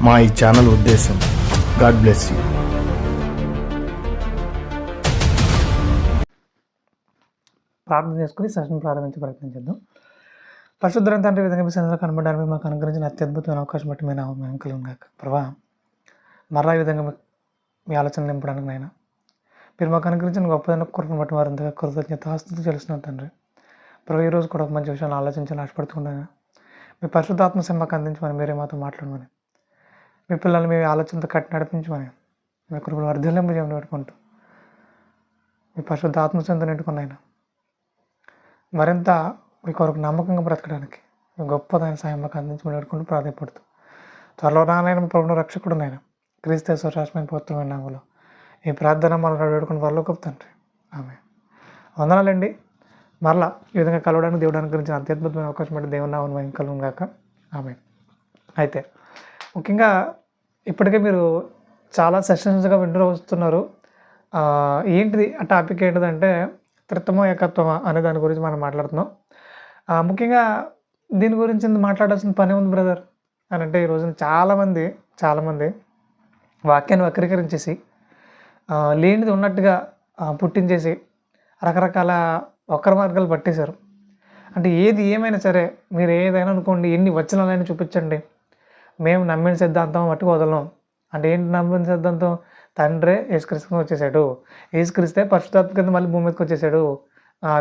మా ఈ ఛానల్ ఉద్దేశం. God bless you. ప్రార్థన చేసుకుని సెషన్ ప్రారంభించే ప్రయత్నం చేద్దాం. పరిశుద్ధ తండ్రి, విధంగా మీ సన్నిధిలో కనబడడానికి మాకు అనుగ్రహించిన అత్యద్భుతమైన అవకాశం బట్టి మీ నామం కలుగుగాక. ప్రభా, మరలా ఈ విధంగా మీ ఆలోచనలు నింపడానికి నాయన మీరు మాకు అనుగ్రహించిన గొప్పదైన కృపను బట్టి వారంతగా కృతజ్ఞతాస్తుతి తెలుస్తున్నాం తండ్రి. ప్రభు, ఈరోజు కూడా ఒక మంచి విషయాన్ని ఆలోచించాలని ఆశపడుతున్నాను. మీ పరిశుద్ధాత్మ మాకు అందించమని, మీరే మాతో మాట్లాడమని, మీ పిల్లల్ని మీ ఆలోచనతో కట్టి నడిపించమని, మీ కృపను వర్ధిల్లింపు చేయమని పెట్టుకుంటూ మీ పరిశుద్ధ ఆత్మశంతో నెట్టుకున్నాయన మరింత మీ కొరకు నమ్మకంగా బ్రతకడానికి మీ గొప్పదైన సాయం మాకు అందించమని పెట్టుకుంటూ ప్రాధాన్యపడుతూ త్వరలో నాయన ప్రభువును రక్షకుడు నాయన క్రీస్తు స్వరాష్ట్రమైన పవిత్రమైన నామములో ఈ ప్రార్థన మనం వేడుకుని త్వరలో గొప్ప తండ్రి. ఆమె వందనాలండి. మరలా ఈ విధంగా కలవడానికి దేవుడానికి గురించి అత్యద్భుతమైన అవకాశం అంటే దేవుని నామమున మహిమ కలుగును గాక. ఆమె అయితే ముఖ్యంగా ఇప్పటికే మీరు చాలా సెషన్స్గా వింటూ వస్తున్నారు. ఏంటిది ఆ టాపిక్ ఏంటిదంటే త్రిత్వమా ఏకత్వమా అనే దాని గురించి మనం మాట్లాడుతున్నాం. ముఖ్యంగా దీని గురించి మాట్లాడాల్సిన పని ఉంది బ్రదర్ అని అంటే, ఈ రోజున చాలామంది వాక్యాన్ని వక్రీకరించేసి లేనిది ఉన్నట్టుగా పుట్టించేసి రకరకాల వక్ర మార్గాలు పట్టేశారు. అంటే ఏది ఏమైనా సరే మీరు ఏదైనా అనుకోండి, ఎన్ని వచనాలైనా చూపించండి, మేము నమ్మిన సిద్ధాంతం మట్టుకు వదలం. అంటే ఏంటి నమ్మిన సిద్ధాంతం? తండ్రే యేసుక్రీస్తు వచ్చేసాడు, యేసుక్రీస్తే పరిశుద్ధాత్మ కింద మళ్ళీ భూమి మీదకి వచ్చేసాడు,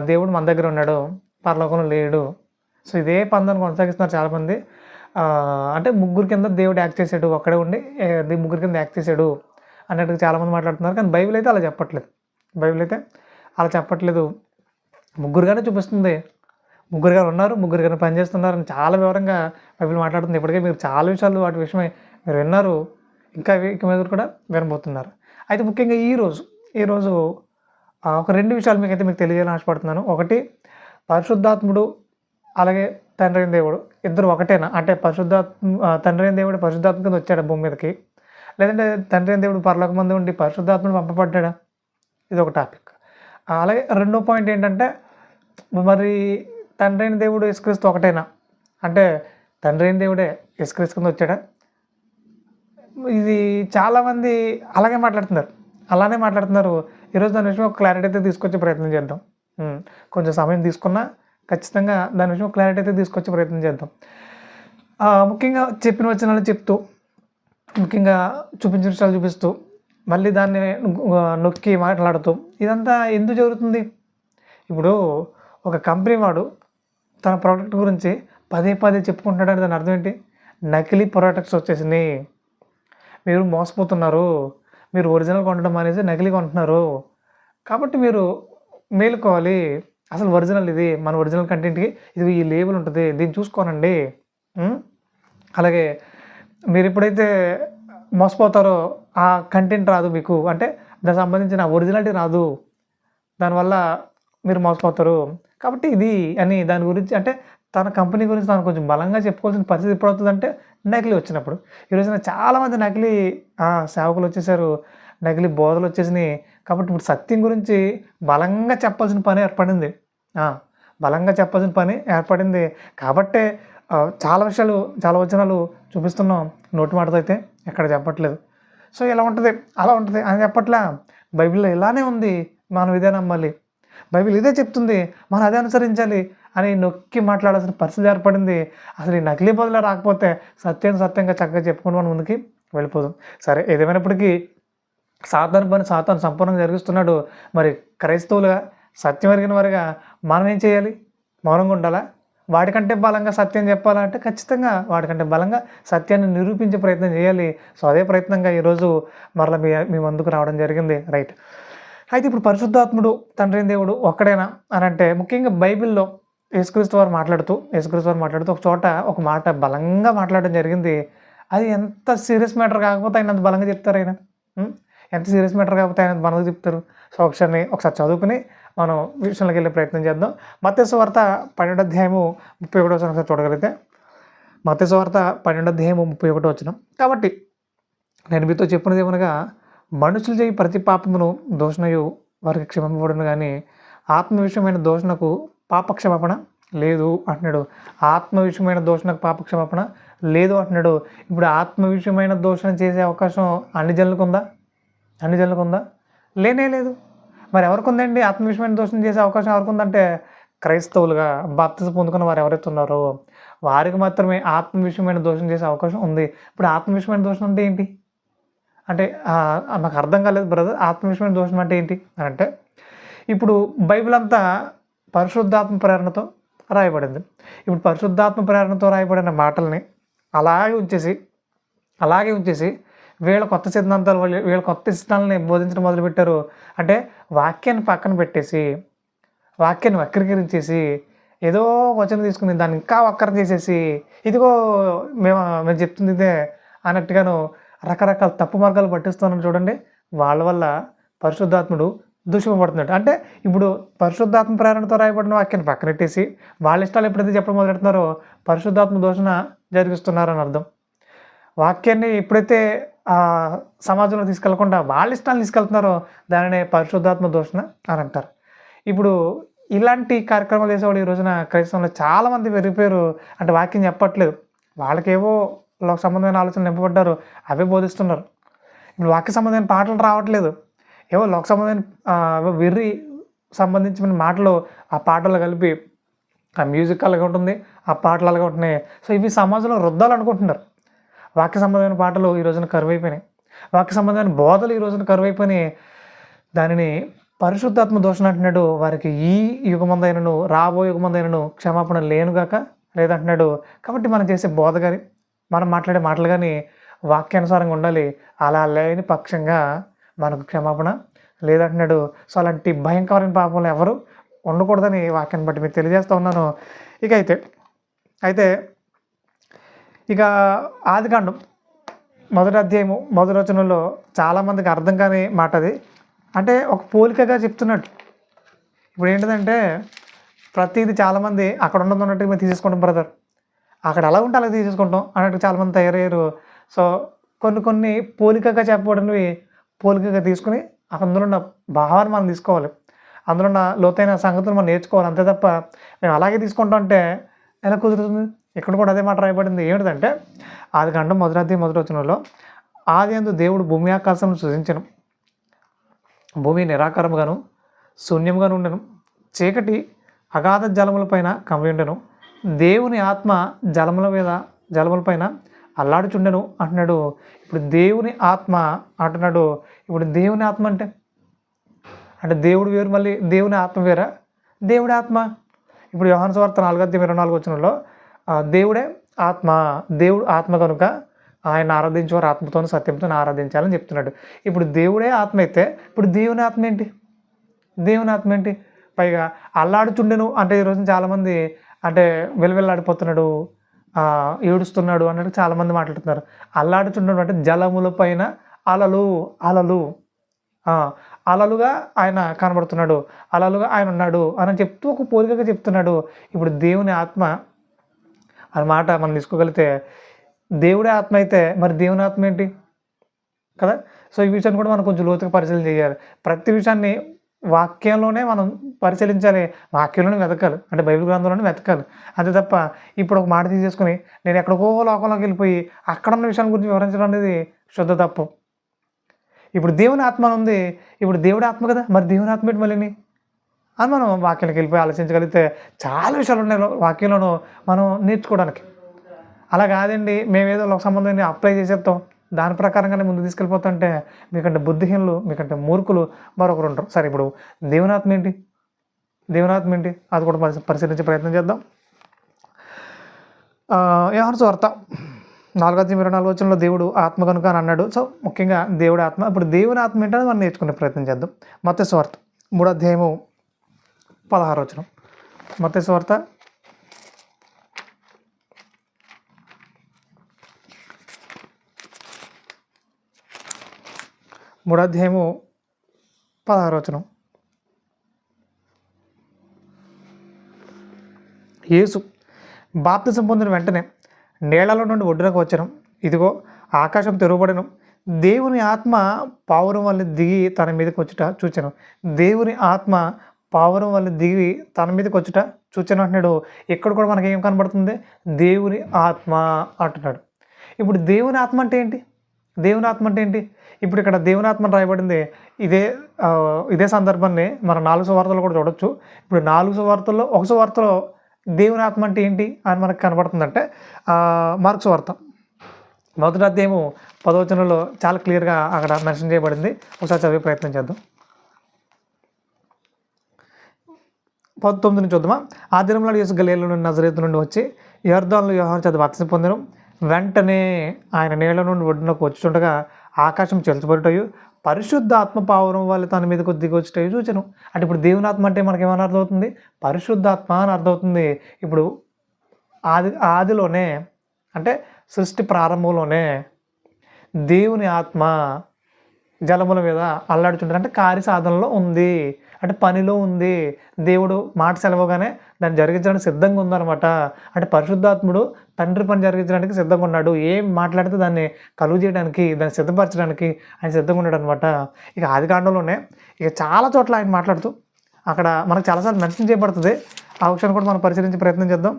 దేవుడు మన దగ్గర ఉన్నాడు, పరలోకంలో లేడు. సో ఇదే పందాన్ని కొనసాగిస్తున్నారు చాలామంది. అంటే ముగ్గురు కింద దేవుడు యాక్ట్ చేశాడు, ఒక్కడే ఉండి ముగ్గురు కింద యాక్ట్ చేశాడు అన్నట్టుగా చాలామంది మాట్లాడుతున్నారు. కానీ బైబిల్ అయితే అలా చెప్పట్లేదు. ముగ్గురుగానే చూపిస్తుంది. ముగ్గురుగా ఉన్నారు, ముగ్గురుగానే పనిచేస్తున్నారు అని చాలా వివరంగా బైబిల్ మాట్లాడుతుంది. ఇప్పటికే మీరు చాలా విషయాలు వాటి విషయమై మీరు విన్నారు, ఇంకా మీద కూడా వినబోతున్నారు. అయితే ముఖ్యంగా ఈరోజు ఒక రెండు విషయాలు మీకు తెలియాలని ఆశపడుతున్నాను. ఒకటి, పరిశుద్ధాత్ముడు అలాగే తండ్రి అయిన దేవుడు ఇద్దరు ఒకటేనా? అంటే తండ్రి అయిన దేవుడు పరిశుద్ధాత్మ కింద వచ్చాడా భూమి మీదకి, లేదంటే తండ్రి అయిన దేవుడు పరలోక మందు ఉండి పరిశుద్ధాత్ముడు పంపబడ్డా? ఇది ఒక టాపిక్. అలాగే రెండో పాయింట్ ఏంటంటే, మరి తండ్రి అయిన దేవుడు యేసుక్రీస్తు ఒకటేనా? అంటే తండ్రి అయిన దేవుడే యేసుక్రీస్తు కింద వచ్చాడా? ఇది చాలామంది అలానే మాట్లాడుతున్నారు. ఈరోజు దాని విషయం ఒక క్లారిటీ అయితే తీసుకొచ్చే ప్రయత్నం చేద్దాం. కొంచెం సమయం తీసుకున్నా ఖచ్చితంగా దాని విషయం క్లారిటీ అయితే తీసుకొచ్చే ప్రయత్నం చేద్దాం. ముఖ్యంగా చెప్పిన వచనాలు చెప్తూ, ముఖ్యంగా చూపించిన విషయాలు చూపిస్తూ, మళ్ళీ దాన్ని నొక్కి మాట్లాడుతూ, ఇదంతా ఎందుకు జరుగుతుంది? ఇప్పుడు ఒక కంపెనీ వాడు తన ప్రోడక్ట్ గురించి పదే చెప్పుకుంటున్నాడు. దాని అర్థం ఏంటి? నకిలీ ప్రోడక్ట్స్ వచ్చేసినాయి, మీరు మోసపోతున్నారు, మీరు ఒరిజినల్ కొనడం అనేసి నకిలీ కొంటున్నారు, కాబట్టి మీరు మేలుకోవాలి. అసలు ఒరిజినల్ ఇది, మన ఒరిజినల్ కంటెంట్కి ఇది ఈ లేబుల్ ఉంటుంది, దీన్ని చూసుకోనండి. అలాగే మీరు ఎప్పుడైతే మోసపోతారో ఆ కంటెంట్ రాదు మీకు, అంటే దానికి సంబంధించిన ఒరిజినాలిటీ రాదు, దానివల్ల మీరు మోసపోతారు. కాబట్టి ఇది అని దాని గురించి, అంటే తన కంపెనీ గురించి తను కొంచెం బలంగా చెప్పుకోవాల్సిన పరిస్థితి ఎప్పుడు అవుతుందంటే నకిలీ వచ్చినప్పుడు. ఈరోజున చాలామంది నకిలీ సేవకులు వచ్చేసారు, నకిలీ బోధలు వచ్చేసినాయి. కాబట్టి ఇప్పుడు సత్యం గురించి బలంగా చెప్పాల్సిన పని ఏర్పడింది. కాబట్టే చాలా విషయాలు, చాలా వచనాలు చూపిస్తున్నాం, నోటి మాటతో అయితే ఎక్కడ చెప్పట్లేదు. సో ఇలా ఉంటుంది, అలా ఉంటుంది అని చెప్పట్లా. బైబిల్లో ఇలానే ఉంది, మనం ఇదే నమ్మాలి, బైబిల్ ఇదే చెప్తుంది, మనం అదే అనుసరించాలి అని నొక్కి మాట్లాడాల్సిన పరిస్థితి ఏర్పడింది. అసలు ఈ నకిలీ బదులు రాకపోతే సత్యంగా చక్కగా చెప్పుకుంటూ మనం ముందుకి వెళ్ళిపోదాం. సరే, ఏదేమైనప్పటికీ సాతాను సంపూర్ణంగా జరిగిస్తున్నాడు. మరి క్రైస్తవులుగా, సత్యం ఎరిగిన వారిగా మనం ఏం చేయాలి? మౌనంగా ఉండాలా? వాడికంటే బలంగా సత్యం చెప్పాలంటే ఖచ్చితంగా వాడికంటే బలంగా సత్యాన్ని నిరూపించే ప్రయత్నం చేయాలి. సో అదే ప్రయత్నంగా ఈరోజు మరలా మీ ముందుకు రావడం జరిగింది. రైట్. అయితే ఇప్పుడు పరిశుద్ధాత్ముడు తండ్రి దేవుడు ఒక్కడేనా అని అంటే, ముఖ్యంగా బైబిల్లో యేసుక్రీస్తు వారు మాట్లాడుతూ ఒక చోట ఒక మాట బలంగా మాట్లాడడం జరిగింది. అది ఎంత సీరియస్ మ్యాటర్ కాకపోతే ఆయన అంత బలంగా చెప్తారు. ఎంత సీరియస్ మ్యాటర్ కాకపోతే ఆయన బలంగా చెప్తారు. సో ఒకసారి చదువుకుని మనం విషయంలోకి వెళ్ళే ప్రయత్నం చేద్దాం. మత్తయి సువార్త 12వ అధ్యాయము 31వ వచనం ఒకసారి చూడగలిగితే, మత్తయి సువార్త 12వ అధ్యాయము 31వ వచనం. కాబట్టి నేను మీతో చెప్పినది ఏమనగా, మనుషులు చేయి ప్రతి పాపమును దోషణయు వారికి క్షమింపబడును, కానీ ఆత్మ విషయమైన దోషణకు పాపక్షమాపణ లేదు అంటున్నాడు. ఆత్మ విషయమైన దోషణకు పాపక్షమాపణ లేదు అంటున్నాడు. ఇప్పుడు ఆత్మ విషయమైన దోషణ చేసే అవకాశం అన్ని జనులకు ఉందా? అన్ని జనులకు ఉందా? లేనే లేదు. మరి ఎవరికి ఉందండి ఆత్మ విషయమైన దోషణ చేసే అవకాశం ఎవరికి ఉందంటే క్రైస్తవులుగా బాప్తిజం పొందుకున్న వారు ఎవరైతే ఉన్నారో వారికి మాత్రమే ఆత్మ విషయమైన దోషణ చేసే అవకాశం ఉంది. ఇప్పుడు ఆత్మ విషయమైన దోషం అంటే ఏంటి అంటే నాకు అర్థం కాలేదు బ్రదర్. ఆత్మ విషయమైన దోషం అంటే ఏంటి అని అంటే ఇప్పుడు బైబిల్ అంతా పరిశుద్ధాత్మ ప్రేరణతో రాయబడింది. ఇప్పుడు పరిశుద్ధాత్మ ప్రేరణతో రాయబడిన మాటల్ని అలాగే ఉంచేసి వీళ్ళ కొత్త సిద్ధాంతాలు వీళ్ళ కొత్త సిద్ధాంతాలని బోధించడం మొదలుపెట్టారు. అంటే వాక్యాన్ని పక్కన పెట్టేసి వాక్యాన్ని వక్రీకరించేసి ఏదో వచనం తీసుకుని దాన్ని ఇంకా వక్రం చేసేసి ఇదిగో మేము చెప్తుంది ఇదే అన్నట్టుగాను రకరకాల తప్పు మార్గాలు పట్టిస్తున్నాను చూడండి. వాళ్ళ వల్ల పరిశుద్ధాత్ముడు దూషింపబడుతున్నాడు. అంటే ఇప్పుడు పరిశుద్ధాత్మ ప్రేరణతో రాయబడిన వాక్యాన్ని పక్కన పెట్టేసి వాళ్ళ ఇష్టాలు ఎప్పుడైతే చెప్పడం మొదలెడుతున్నారో పరిశుద్ధాత్మ దూషణ జరిగిస్తున్నారని అర్థం. వాక్యాన్ని ఎప్పుడైతే సమాజంలో తీసుకెళ్లకుండా వాళ్ళ ఇష్టాలను తీసుకెళ్తున్నారో దానినే పరిశుద్ధాత్మ దూషణ అని అంటారు. ఇప్పుడు ఇలాంటి కార్యక్రమాలు చేసేవాళ్ళు ఈ రోజున క్రైస్తవంలో చాలామంది పెరిగిపోయారు. అంటే వాక్యం చెప్పట్లేదు, వాళ్ళకేవో లోక సంబంధమైన ఆలోచనలు నింపబడ్డారు, అవే బోధిస్తున్నారు. ఇప్పుడు వాక్య సంబంధమైన పాటలు రావట్లేదు, ఏవో లోక సంబంధమైన వెర్రి సంబంధించిన మాటలు ఆ పాటలు కలిపి ఆ మ్యూజిక్ అలాగే ఉంటుంది, ఆ పాటలు అలాగే ఉంటున్నాయి. సో ఇవి సమాజంలో రుద్దాలనుకుంటున్నారు. వాక్య సంబంధమైన పాటలు ఈ రోజున కరువైపోయినాయి, వాక్య సంబంధమైన బోధలు ఈ రోజున కరువైపోయినాయి. దానిని పరిశుద్ధాత్మ దోషణ అంటున్నాడు. వారికి ఈ యుగమందైనను రాబోయే యుగమందైనను క్షమాపణ లేనుగాక లేదంటున్నాడు. కాబట్టి మనం చేసే బోధ కానీ మనం మాట్లాడే మాటలు కానీ వాక్యానుసారంగా ఉండాలి. అలా లేని పక్షంగా మనకు క్షమాపణ లేదంటున్నాడు. సో అలాంటి భయంకరమైన పాపంలో ఎవరు ఉండకూడదని వాక్యాన్ని బట్టి మీకు తెలియజేస్తూ ఉన్నాను. అయితే ఇక ఆదికాండం 1వ అధ్యాయము 1వ వచనంలో చాలామందికి అర్థం కాని మాట అది. అంటే ఒక పోలికగా చెప్తున్నాడు. ఇప్పుడు ఏంటిదంటే ప్రతిదీ చాలామంది అక్కడ ఉన్నట్టుగా మేము తీసేసుకుంటాం బ్రదర్, అక్కడ అలా ఉంటే అలా తీసేసుకుంటాం అన్నట్టు చాలామంది తయారయ్యారు. సో కొన్ని పోలికగా చెప్పబడినవి పోలికగా తీసుకుని అందులో ఉన్న భావాన్ని మనం తీసుకోవాలి, అందులో ఉన్న లోతైన సంగతులు మనం నేర్చుకోవాలి. అంతే తప్ప మేము అలాగే తీసుకుంటాం అంటే ఎలా కుదురుతుంది? ఇక్కడ కూడా అదే మాట రాయబడింది. ఏమిటంటే ఆదికాండం 1వ అధ్యాయం 1వ వచనంలో ఆదియందు దేవుడు భూమి ఆకాశం సృజించెను, భూమి నిరాకారముగాను శూన్యముగాను ఉండెను, చీకటి అగాధ జలములపైన కమ్మి ఉండెను, దేవుని ఆత్మ జలములపైన అల్లాడుచుండెను అంటున్నాడు. ఇప్పుడు దేవుని ఆత్మ అంటున్నాడు. ఇప్పుడు దేవుని ఆత్మ అంటే దేవుడు వేరు, మళ్ళీ దేవుని ఆత్మ వేరా? దేవుడి ఆత్మ ఇప్పుడు యోహాను సువార్త 4వ అధ్యాయం 24వ వచనంలో దేవుడే ఆత్మ, దేవుడు ఆత్మ కనుక ఆయన ఆరాధించేవారు ఆత్మతోనూ సత్యంతో ఆరాధించాలని చెప్తున్నాడు. ఇప్పుడు దేవుడే ఆత్మ అయితే ఇప్పుడు దేవుని ఆత్మ ఏంటి? దేవుని ఆత్మ ఏంటి? పైగా అల్లాడుచుండెను అంటే ఈరోజు చాలామంది అంటే వెలువెల్లాడిపోతున్నాడు, ఏడుస్తున్నాడు అన్నట్టు చాలామంది మాట్లాడుతున్నారు. అల్లాడుచుండెను అంటే జలముల పైన అలలుగా ఆయన కనబడుతున్నాడు, అలలుగా ఆయన ఉన్నాడు అని చెప్తూ ఒక పోలికగా చెప్తున్నాడు. ఇప్పుడు దేవుని ఆత్మ అన్నమాట మనం తీసుకోగలిగితే దేవుడే ఆత్మ అయితే మరి దేవుని ఆత్మ ఏంటి కదా? సో ఈ విషయాన్ని కూడా మనం కొంచెం లోతుగా పరిశీలన చేయాలి. ప్రతి విషయాన్ని వాక్యంలోనే మనం పరిశీలించాలి, వాక్యంలోనే వెతకాలి, అంటే బైబిల్ గ్రంథంలోనే వెతకాలి. అంతే తప్ప ఇప్పుడు ఒక మాట తీసేసుకుని నేను ఎక్కడికో లోకంలోకి వెళ్ళిపోయి అక్కడ ఉన్న విషయాల గురించి వివరించడం అనేది శుద్ధ తప్పు. ఇప్పుడు దేవుని ఆత్మ ఉంది, ఇప్పుడు దేవుడి ఆత్మ కదా, మరి దేవుని ఆత్మ ఏంటి మళ్ళీ అని మనం వాక్యానికి వెళ్ళిపోయి ఆలోచించగలిగితే చాలా విషయాలు ఉన్నాయి వాక్యంలోనూ మనం నేర్చుకోవడానికి. అలా కాదండి మేమేదో ఒక సంబంధాన్ని అప్లై చేసేస్తాం, దాని ప్రకారంగానే ముందు తీసుకెళ్ళిపోతుంటే మీకంటే బుద్ధిహీనులు, మీకంటే మూర్ఖులు మరొకరు ఉంటారు. సరే ఇప్పుడు దేవుని ఆత్మ ఏంటి? అది కూడా పరిశీలించే ప్రయత్నం చేద్దాం. యోహాను సువార్త 4వ అధ్యాయం 24వ వచనంలో దేవుడు ఆత్మ కనుక అని అన్నాడు. సో ముఖ్యంగా దేవుడి ఆత్మ. ఇప్పుడు దేవుని ఆత్మ ఏంటో మనం నేర్చుకునే ప్రయత్నం చేద్దాం. మత్తయి సువార్త 3వ అధ్యాయము 16వ వచనం. మత్తయి సువార్త 3వ అధ్యాయము 16వ వచనం. యేసు బాప్తిసం పొందిన వెంటనే నీళ్లలో నుండి ఒడ్డునకు వచ్చెను, ఇదిగో ఆకాశం తెరవబడెను, దేవుని ఆత్మ పావురం వల్ల దిగి తన మీదకి వచ్చుట చూచెను. దేవుని ఆత్మ పావురం వల్ల దిగి తన మీదకి వచ్చుట చూచాను అంటున్నాడు. ఇక్కడ కూడా మనకి ఏం కనబడుతుంది? దేవుని ఆత్మ అంటున్నాడు. ఇప్పుడు దేవుని ఆత్మ అంటే ఏంటి? దేవుని ఆత్మ అంటే ఏంటి? ఇప్పుడు ఇక్కడ దేవుని ఆత్మ అని రాయబడింది. ఇదే సందర్భాన్ని మనం 4 సువార్తలు కూడా చూడొచ్చు. ఇప్పుడు 4 సువార్తల్లో ఒక సువార్తలో దేవుని ఆత్మ అంటే ఏంటి అని మనకు కనబడుతుందంటే మార్కు సువార్త 1వ అధ్యాయము 10వ వచనంలో చాలా క్లియర్గా అక్కడ మెన్షన్ చేయబడింది. ఒకసారి చదివే ప్రయత్నం చేద్దాం. 19 నుంచి చూద్దామా? ఆ దినంలో యేసు గలిలయ నుండి నజరేతు నుండి వచ్చి యొర్దానులో యోహాను చేత బాప్తిసం పొందెను. వెంటనే ఆయన నీళ్ల నుండి ఒడ్డునకు వచ్చుండగా ఆకాశం చెల్చబడుటయు పరిశుద్ధ ఆత్మ పావురం వల్ల తన మీదకు దిగి వచ్చుటయు చూచెను. అంటే ఇప్పుడు దేవుని ఆత్మ అంటే మనకి ఏమని అర్థమవుతుంది? పరిశుద్ధాత్మ అని అర్థమవుతుంది. ఇప్పుడు ఆదిలోనే అంటే సృష్టి ప్రారంభంలోనే దేవుని ఆత్మ జలముల మీద అల్లాడుచుంటుంది. అంటే కార్యసాధనలో ఉంది, అంటే పనిలో ఉంది. దేవుడు మాట సెలవుగానే దాన్ని జరిగించడానికి సిద్ధంగా ఉందన్నమాట. అంటే పరిశుద్ధాత్ముడు తండ్రి పని జరిగించడానికి సిద్ధంగా ఉన్నాడు. ఏం మాట్లాడితే దాన్ని కలుగు చేయడానికి, దాన్ని సిద్ధపరచడానికి ఆయన సిద్ధంగా ఉన్నాడు అనమాట. ఇక ఆదికాండంలోనే ఇక చాలా చోట్ల ఆయన మాట్లాడుతూ అక్కడ మనకు చాలాసార్లు మెన్షన్ చేయబడుతుంది. ఆ విషయాన్ని కూడా మనం పరిశీలించే ప్రయత్నం చేద్దాం.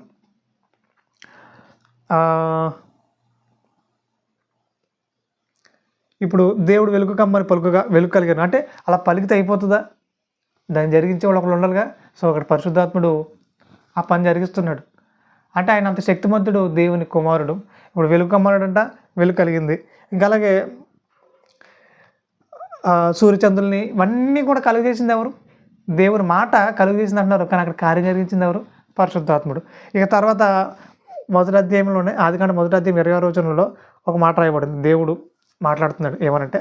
ఇప్పుడు దేవుడు వెలుగు కమ్మని వెలుగు కలిగాను అంటే అలా పలికితే అయిపోతుందా? దాన్ని జరిగించే వాళ్ళు ఒకళ్ళు ఉండాలిగా. సో అక్కడ పరిశుద్ధాత్ముడు ఆ పని జరిగిస్తున్నాడు. అంటే ఆయన అంత శక్తిమంతుడు, దేవుని కుమారుడు. ఇప్పుడు వెలుగు కమ్మన్నాడు అంట, వెలుగు కలిగింది. ఇంకా అలాగే సూర్యచంద్రుల్ని ఇవన్నీ కూడా కలుగజేసింది ఎవరు? దేవుని మాట కలుగజేసింది అంటున్నారు. కానీ అక్కడ కార్యం జరిగించింది ఎవరు? పరిశుద్ధాత్ముడు. ఇక తర్వాత 1వ అధ్యాయంలోనే ఆదికాండం 1వ అధ్యాయం 26వ వచనంలో ఒక మాట రాయబడింది. దేవుడు మాట్లాడుతున్నాడు. ఏమనంటే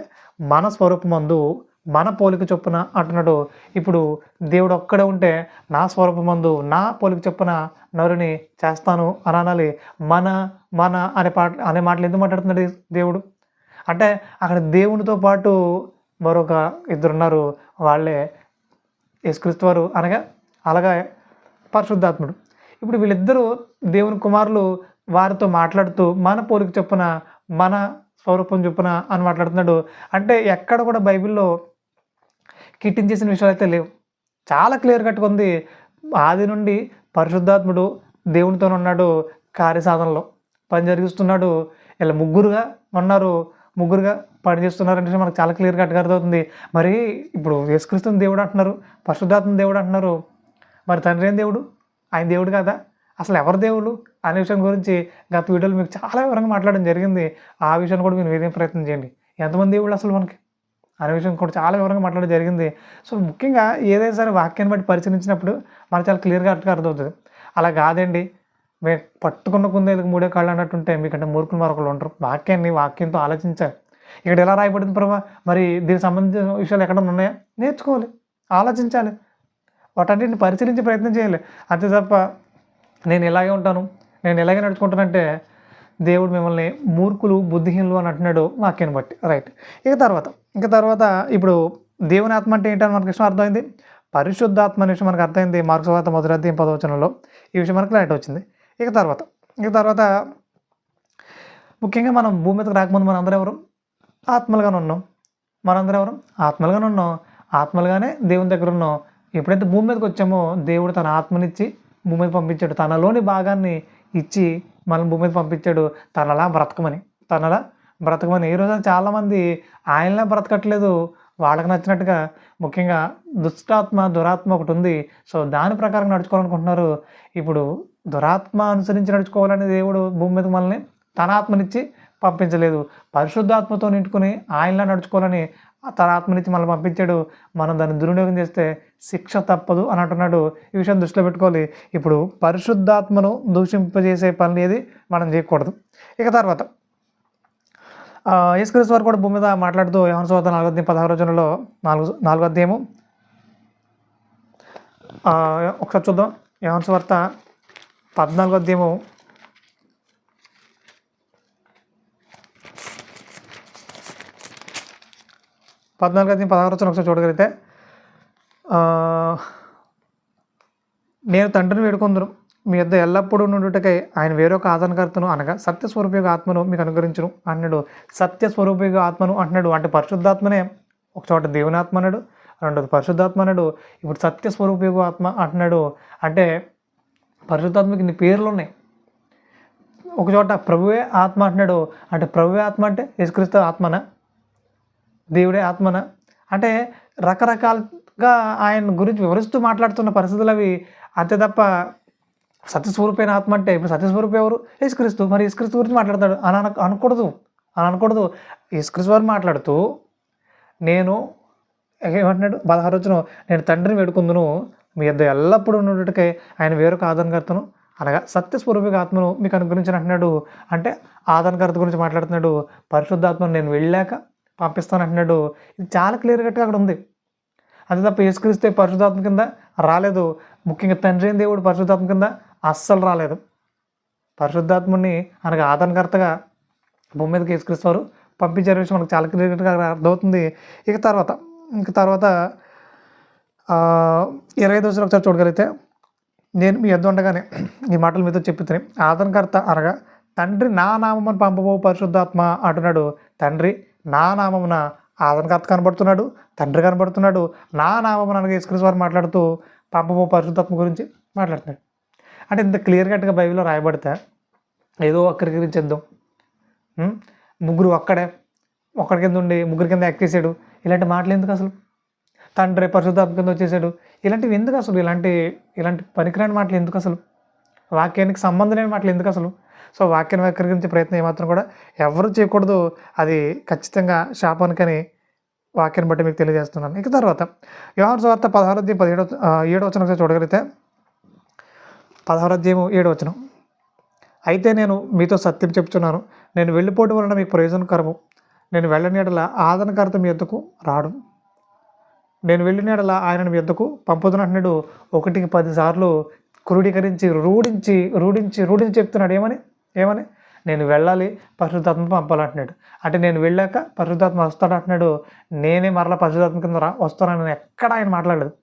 మన స్వరూపమందు మన పోలిక చొప్పున అంటున్నాడు. ఇప్పుడు దేవుడు ఒక్కడే ఉంటే నా స్వరూపమందు నా పోలిక చొప్పున నరుని చేస్తాను అని అనాలి. మన అనే మాటలు ఎందుకు మాట్లాడుతున్నాడు దేవుడు? అంటే అక్కడ దేవునితో పాటు మరొక ఇద్దరు ఉన్నారు. వాళ్ళే యేసుక్రీస్తు వారు అనగా అలాగా పరిశుద్ధాత్ముడు. ఇప్పుడు వీళ్ళిద్దరూ దేవుని కుమారులు. వారితో మాట్లాడుతూ మన పోలిక చొప్పున మన స్వరూపం చొప్పున అని మాట్లాడుతున్నాడు. అంటే ఎక్కడ కూడా బైబిల్లో కిట్టించేసిన విషయాలు అయితే లేవు. చాలా క్లియర్ కట్గా ఉంది. ఆది నుండి పరిశుద్ధాత్ముడు దేవునితో ఉన్నాడు, కార్యసాధనలో పని జరిగిస్తున్నాడు. ఇలా ముగ్గురుగా ఉన్నారు, ముగ్గురుగా పని చేస్తున్నారు అంటే మనకు చాలా క్లియర్ కట్గా అర్థమవుతుంది. మరి ఇప్పుడు యేసుక్రీస్తుని దేవుడు అంటున్నారు, పరిశుద్ధాత్మ దేవుడు అంటున్నారు. మరి తండ్రి ఏం దేవుడు? ఆయన దేవుడు కదా? అసలు ఎవరు దేవుడు అనే విషయం గురించి గత వీడియోలో మీకు చాలా వివరంగా మాట్లాడడం జరిగింది. ఆ విషయాన్ని కూడా మీరు వేరే ప్రయత్నం చేయండి. ఎంతమంది దేవుళ్ళు అసలు మనకి అనే విషయం కూడా చాలా వివరంగా మాట్లాడడం జరిగింది. సో ముఖ్యంగా ఏదైనా సరే వాక్యాన్ని బట్టి పరిశీలించినప్పుడు మనకు చాలా క్లియర్గా అర్థమవుతుంది. అలా కాదండి, మేము పట్టుకున్న కుందేలకు 3 కాళ్ళు అన్నట్టుంటే మీకంటే మూర్ఖులు మరొకరు ఉంటారు. వాక్యంతో ఆలోచించాలి. ఇక్కడ ఎలా రాయబడింది ప్రభా? మరి దీనికి సంబంధించిన విషయాలు ఎక్కడ ఉన్నాయా? నేర్చుకోవాలి, ఆలోచించాలి, వాటన్నిటిని పరిశీలించే ప్రయత్నం చేయాలి. అంతే తప్ప నేను ఇలాగే ఉంటాను, నేను ఇలాగే నడుచుకుంటానంటే దేవుడు మిమ్మల్ని మూర్ఖులు, బుద్ధిహీనులు అని అంటున్నాడు వాక్యాన్ని బట్టి. రైట్. ఇక తర్వాత ఇప్పుడు దేవుని ఆత్మ అంటే ఏంటని మనకు విషయం అర్థమైంది. పరిశుద్ధాత్మ అనే విషయం మనకు అర్థమైంది. మార్కు సువార్త 1వ అధ్యాయం 10వ వచనంలో ఈ విషయం మనకు క్లారిటీ వచ్చింది. ఇక తర్వాత ముఖ్యంగా మనం భూమి మీదకి రాకముందు మనందరం ఎవరు? ఆత్మలుగానే ఉన్నాం. మనందరం ఎవరు? ఆత్మలుగానే ఉన్నాం. ఆత్మలుగానే దేవుని దగ్గర ఉన్నాం. ఎప్పుడైతే భూమి మీదకి వచ్చామో దేవుడు తన ఆత్మనిచ్చి భూమి మీద పంపించాడు. తనలోని భాగాన్ని ఇచ్చి మనం భూమి మీద పంపించాడు. తనలా బ్రతకమని. ఈరోజు చాలామంది ఆయనలా బ్రతకట్లేదు, వాళ్ళకి నచ్చినట్టుగా. ముఖ్యంగా దురాత్మ ఒకటి ఉంది. సో దాని ప్రకారం నడుచుకోవాలనుకుంటున్నారు. ఇప్పుడు దురాత్మ అనుసరించి నడుచుకోవాలని దేవుడు భూమి మీద మనల్ని తన ఆత్మనిచ్చి పంపించలేదు. పరిశుద్ధాత్మతో నిండుకుని ఆయనలా నడుచుకోవాలని తన ఆత్మనిచ్చి మనల్ని పంపించాడు. మనం దాన్ని దుర్వినియోగం చేస్తే శిక్ష తప్పదు అని అంటున్నాడు. ఈ విషయం దృష్టిలో పెట్టుకోవాలి. ఇప్పుడు పరిశుద్ధాత్మను దూషింపజేసే పని ఏది మనం చేయకూడదు. ఇక తర్వాత యేసుక్రీస్తు వారు కూడా భూమి మీద మాట్లాడుతూ యోహాను సువార్త 4వ అధ్యాయం 16వ వచనంలో 4వ అధ్యాయము ఒకసారి చూద్దాం. యోహాను సువార్త 14వ అధ్యాయము 16వ వచనం ఒకసారి చూడగలిగితే, నేను తండ్రిని వేడుకొందును, మీ యొద్ద ఎల్లప్పుడూ నుండుటకై ఆయన వేరొక ఆదరణకర్తను అనగా సత్యస్వరూపిగా ఆత్మను మీకు అనుగ్రహించును అన్నాడు. సత్యస్వరూపిగా ఆత్మను అంటున్నాడు. అంటే పరిశుద్ధాత్మనే ఒక చోట దేవుని ఆత్మ అన్నాడు, రెండోది పరిశుద్ధాత్మ అన్నాడు, ఇప్పుడు సత్యస్వరూపయోగ ఆత్మ అంటున్నాడు. అంటే పరిశుద్ధాత్మకి ఇన్ని పేర్లు ఉన్నాయి. ఒక చోట ప్రభువే ఆత్మ అంటున్నాడు. అంటే ప్రభువే ఆత్మ అంటే యేసుక్రీస్తు ఆత్మనా, దేవుడే ఆత్మనా? అంటే రకరకాలుగా ఆయన గురించి వివరిస్తూ మాట్లాడుతున్న పరిస్థితులు అవి. అంతే తప్ప సత్యస్వరూపైన ఆత్మ అంటే ఇప్పుడు సత్యస్వరూపం ఎవరు? యేసుక్రీస్తు. మరి యేసుక్రీస్తు గురించి మాట్లాడతాడు అని అనకూడదు. యేసుక్రీస్తు వారు మాట్లాడుతూ నేను ఏమంటున్నాడు 16 నేను తండ్రిని వేడుకుందును మీ యొద్ద ఎల్లప్పుడూ ఉన్నట్టుకై ఆయన వేరొక ఆదరణకర్తను అనగా సత్యస్వరూపిక ఆత్మను మీకు అనుగ్రహించిన అంటున్నాడు. అంటే ఆదరణకర్త గురించి మాట్లాడుతున్నాడు. పరిశుద్ధాత్మను నేను వెళ్ళాక పంపిస్తాను అంటున్నాడు. ఇది చాలా క్లియర్ కట్గా అక్కడ ఉంది. అంతే తప్ప యేసుక్రీస్తే పరిశుద్ధాత్మ కింద రాలేదు. ముఖ్యంగా తండ్రి అయిన దేవుడు పరిశుద్ధాత్మ కింద అస్సలు రాలేదు. పరిశుద్ధాత్మని అనగా ఆదరణకర్తగా భూమి మీదకి యేసుక్రీస్తు పంపించే విషయం మనకు చాలా క్లియర్ కట్గా అర్థమవుతుంది. ఇక తర్వాత 25 ఒకసారి చూడగలిగితే, నేను మీ యొద్ద ఉండగానే ఈ మాటలు మీతో చెప్పుతాను. ఆదరణకర్త అనగా తండ్రి నా నామమున పంపబో పరిశుద్ధాత్మ అంటున్నాడు. తండ్రి నా నామమున ఆదరణకర్త కనబడుతున్నాడు, తండ్రి కనబడుతున్నాడు. నా నామమున అనగా యేసుక్రీస్తు వారు మాట్లాడుతూ పంపబో పరిశుద్ధాత్మ గురించి మాట్లాడుతున్నాడు. అంటే ఇంత క్లియర్ కట్గా బైబిల్లో రాయబడితే ఏదో ఒక్కరి గురించి చేద్దాం, ముగ్గురు ఒక్కడి కింద ఉండి ముగ్గురి కింద యాక్ట్ చేసాడు, ఇలాంటి మాటలు ఎందుకు అసలు? తండ్రి పరిశుద్ధాత్మ కింద వచ్చేసాడు, ఇలాంటివి ఎందుకు అసలు? ఇలాంటి పనికిరాని మాటలు ఎందుకు అసలు? వాక్యానికి సంబంధం లేని మాటలు ఎందుకు అసలు? సో వాక్యాన్ని వక్రీకరించే ప్రయత్నం ఏమాత్రం కూడా ఎవరు చేయకూడదు. అది ఖచ్చితంగా శాపానికని వాక్యాన్ని బట్టి మీకు తెలియజేస్తున్నాను. ఇక తర్వాత యోహాను సువార్త 16:7 చూడగలిగితే, 16:7 అయితే నేను మీతో సత్యం చెప్తున్నాను, నేను వెళ్ళిపోవడం వలన మీకు ప్రయోజనకరము. నేను వెళ్ళని యెడల ఆదరణకర్త మీ యొద్దకు రాడు, నేను వెళ్ళిన యెడల ఆయనను మీ యొద్దకు పంపుదును అంటున్నాడు. 1కి 10 సార్లు క్రోడీకరించి రూఢించి చెప్తున్నాడు. ఏమని నేను వెళ్ళాలి, పరిశుద్ధాత్మ పంపాలంటున్నాడు. అంటే నేను వెళ్ళాక పరిశుద్ధాత్మ వస్తాడు అంటున్నాడు. నేనే మరలా పరిశుద్ధాత్మ కింద వస్తానని ఎక్కడ ఆయన మాట్లాడలేదు.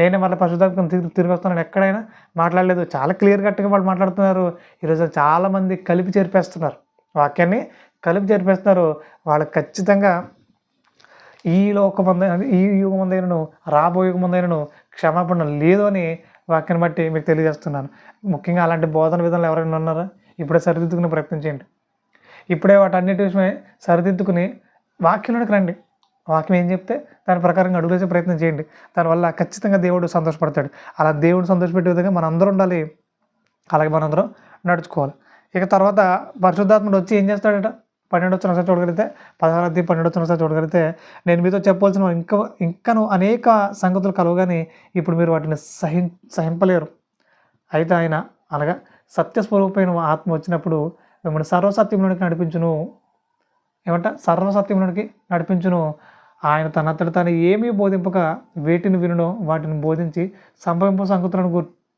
నేనే మరలా పరిశుద్ధాత్మ కింద తిరిగి వస్తానని ఎక్కడైనా మాట్లాడలేదు. చాలా క్లియర్ కట్గా వాళ్ళు మాట్లాడుతున్నారు. ఈరోజు చాలామంది కలిపి చేర్పేస్తున్నారు, వాక్యాన్ని కలిపి చేర్పేస్తున్నారు. వాళ్ళకి ఖచ్చితంగా ఈ యుగమందైనను రాబోయే యుగమందైనను క్షమాపణ లేదు అని వాక్యాన్ని బట్టి మీకు తెలియజేస్తున్నాను. ముఖ్యంగా అలాంటి బోధన విధానాలు ఎవరైనా ఉన్నారా? ఇప్పుడే సరిదిద్దుకునే ప్రయత్నం చేయండి. ఇప్పుడే వాటన్నిటి విషయమే సరిదిద్దుకుని వాక్యంలోకి రండి. వాక్యం ఏం చెప్తే దాని ప్రకారంగా అడుగులేసే ప్రయత్నం చేయండి. దానివల్ల ఖచ్చితంగా దేవుడు సంతోషపడతాడు. అలా దేవుడు సంతోషపెట్టే విధంగా మనందరం ఉండాలి, అలాగే మనందరం నడుచుకోవాలి. ఇక తర్వాత పరిశుద్ధాత్ముడు వచ్చి ఏం చేస్తాడట? 12 చూడగలిగితే, 16:12 చూడగలిగితే, నేను మీతో చెప్పవలసిన ఇంకను అనేక సంగతులు కలవగానే ఇప్పుడు మీరు వాటిని సహింపలేరు. అయితే ఆయన అనగా సత్యస్వరూపమైన ఆత్మ వచ్చినప్పుడు మిమ్మల్ని సర్వసత్యంలోనికి నడిపించును. సర్వసత్యంలోనికి నడిపించును. ఆయన తనంతట తాను ఏమీ బోధింపక వేటిని వినునో వాటిని బోధించి సంభవింపు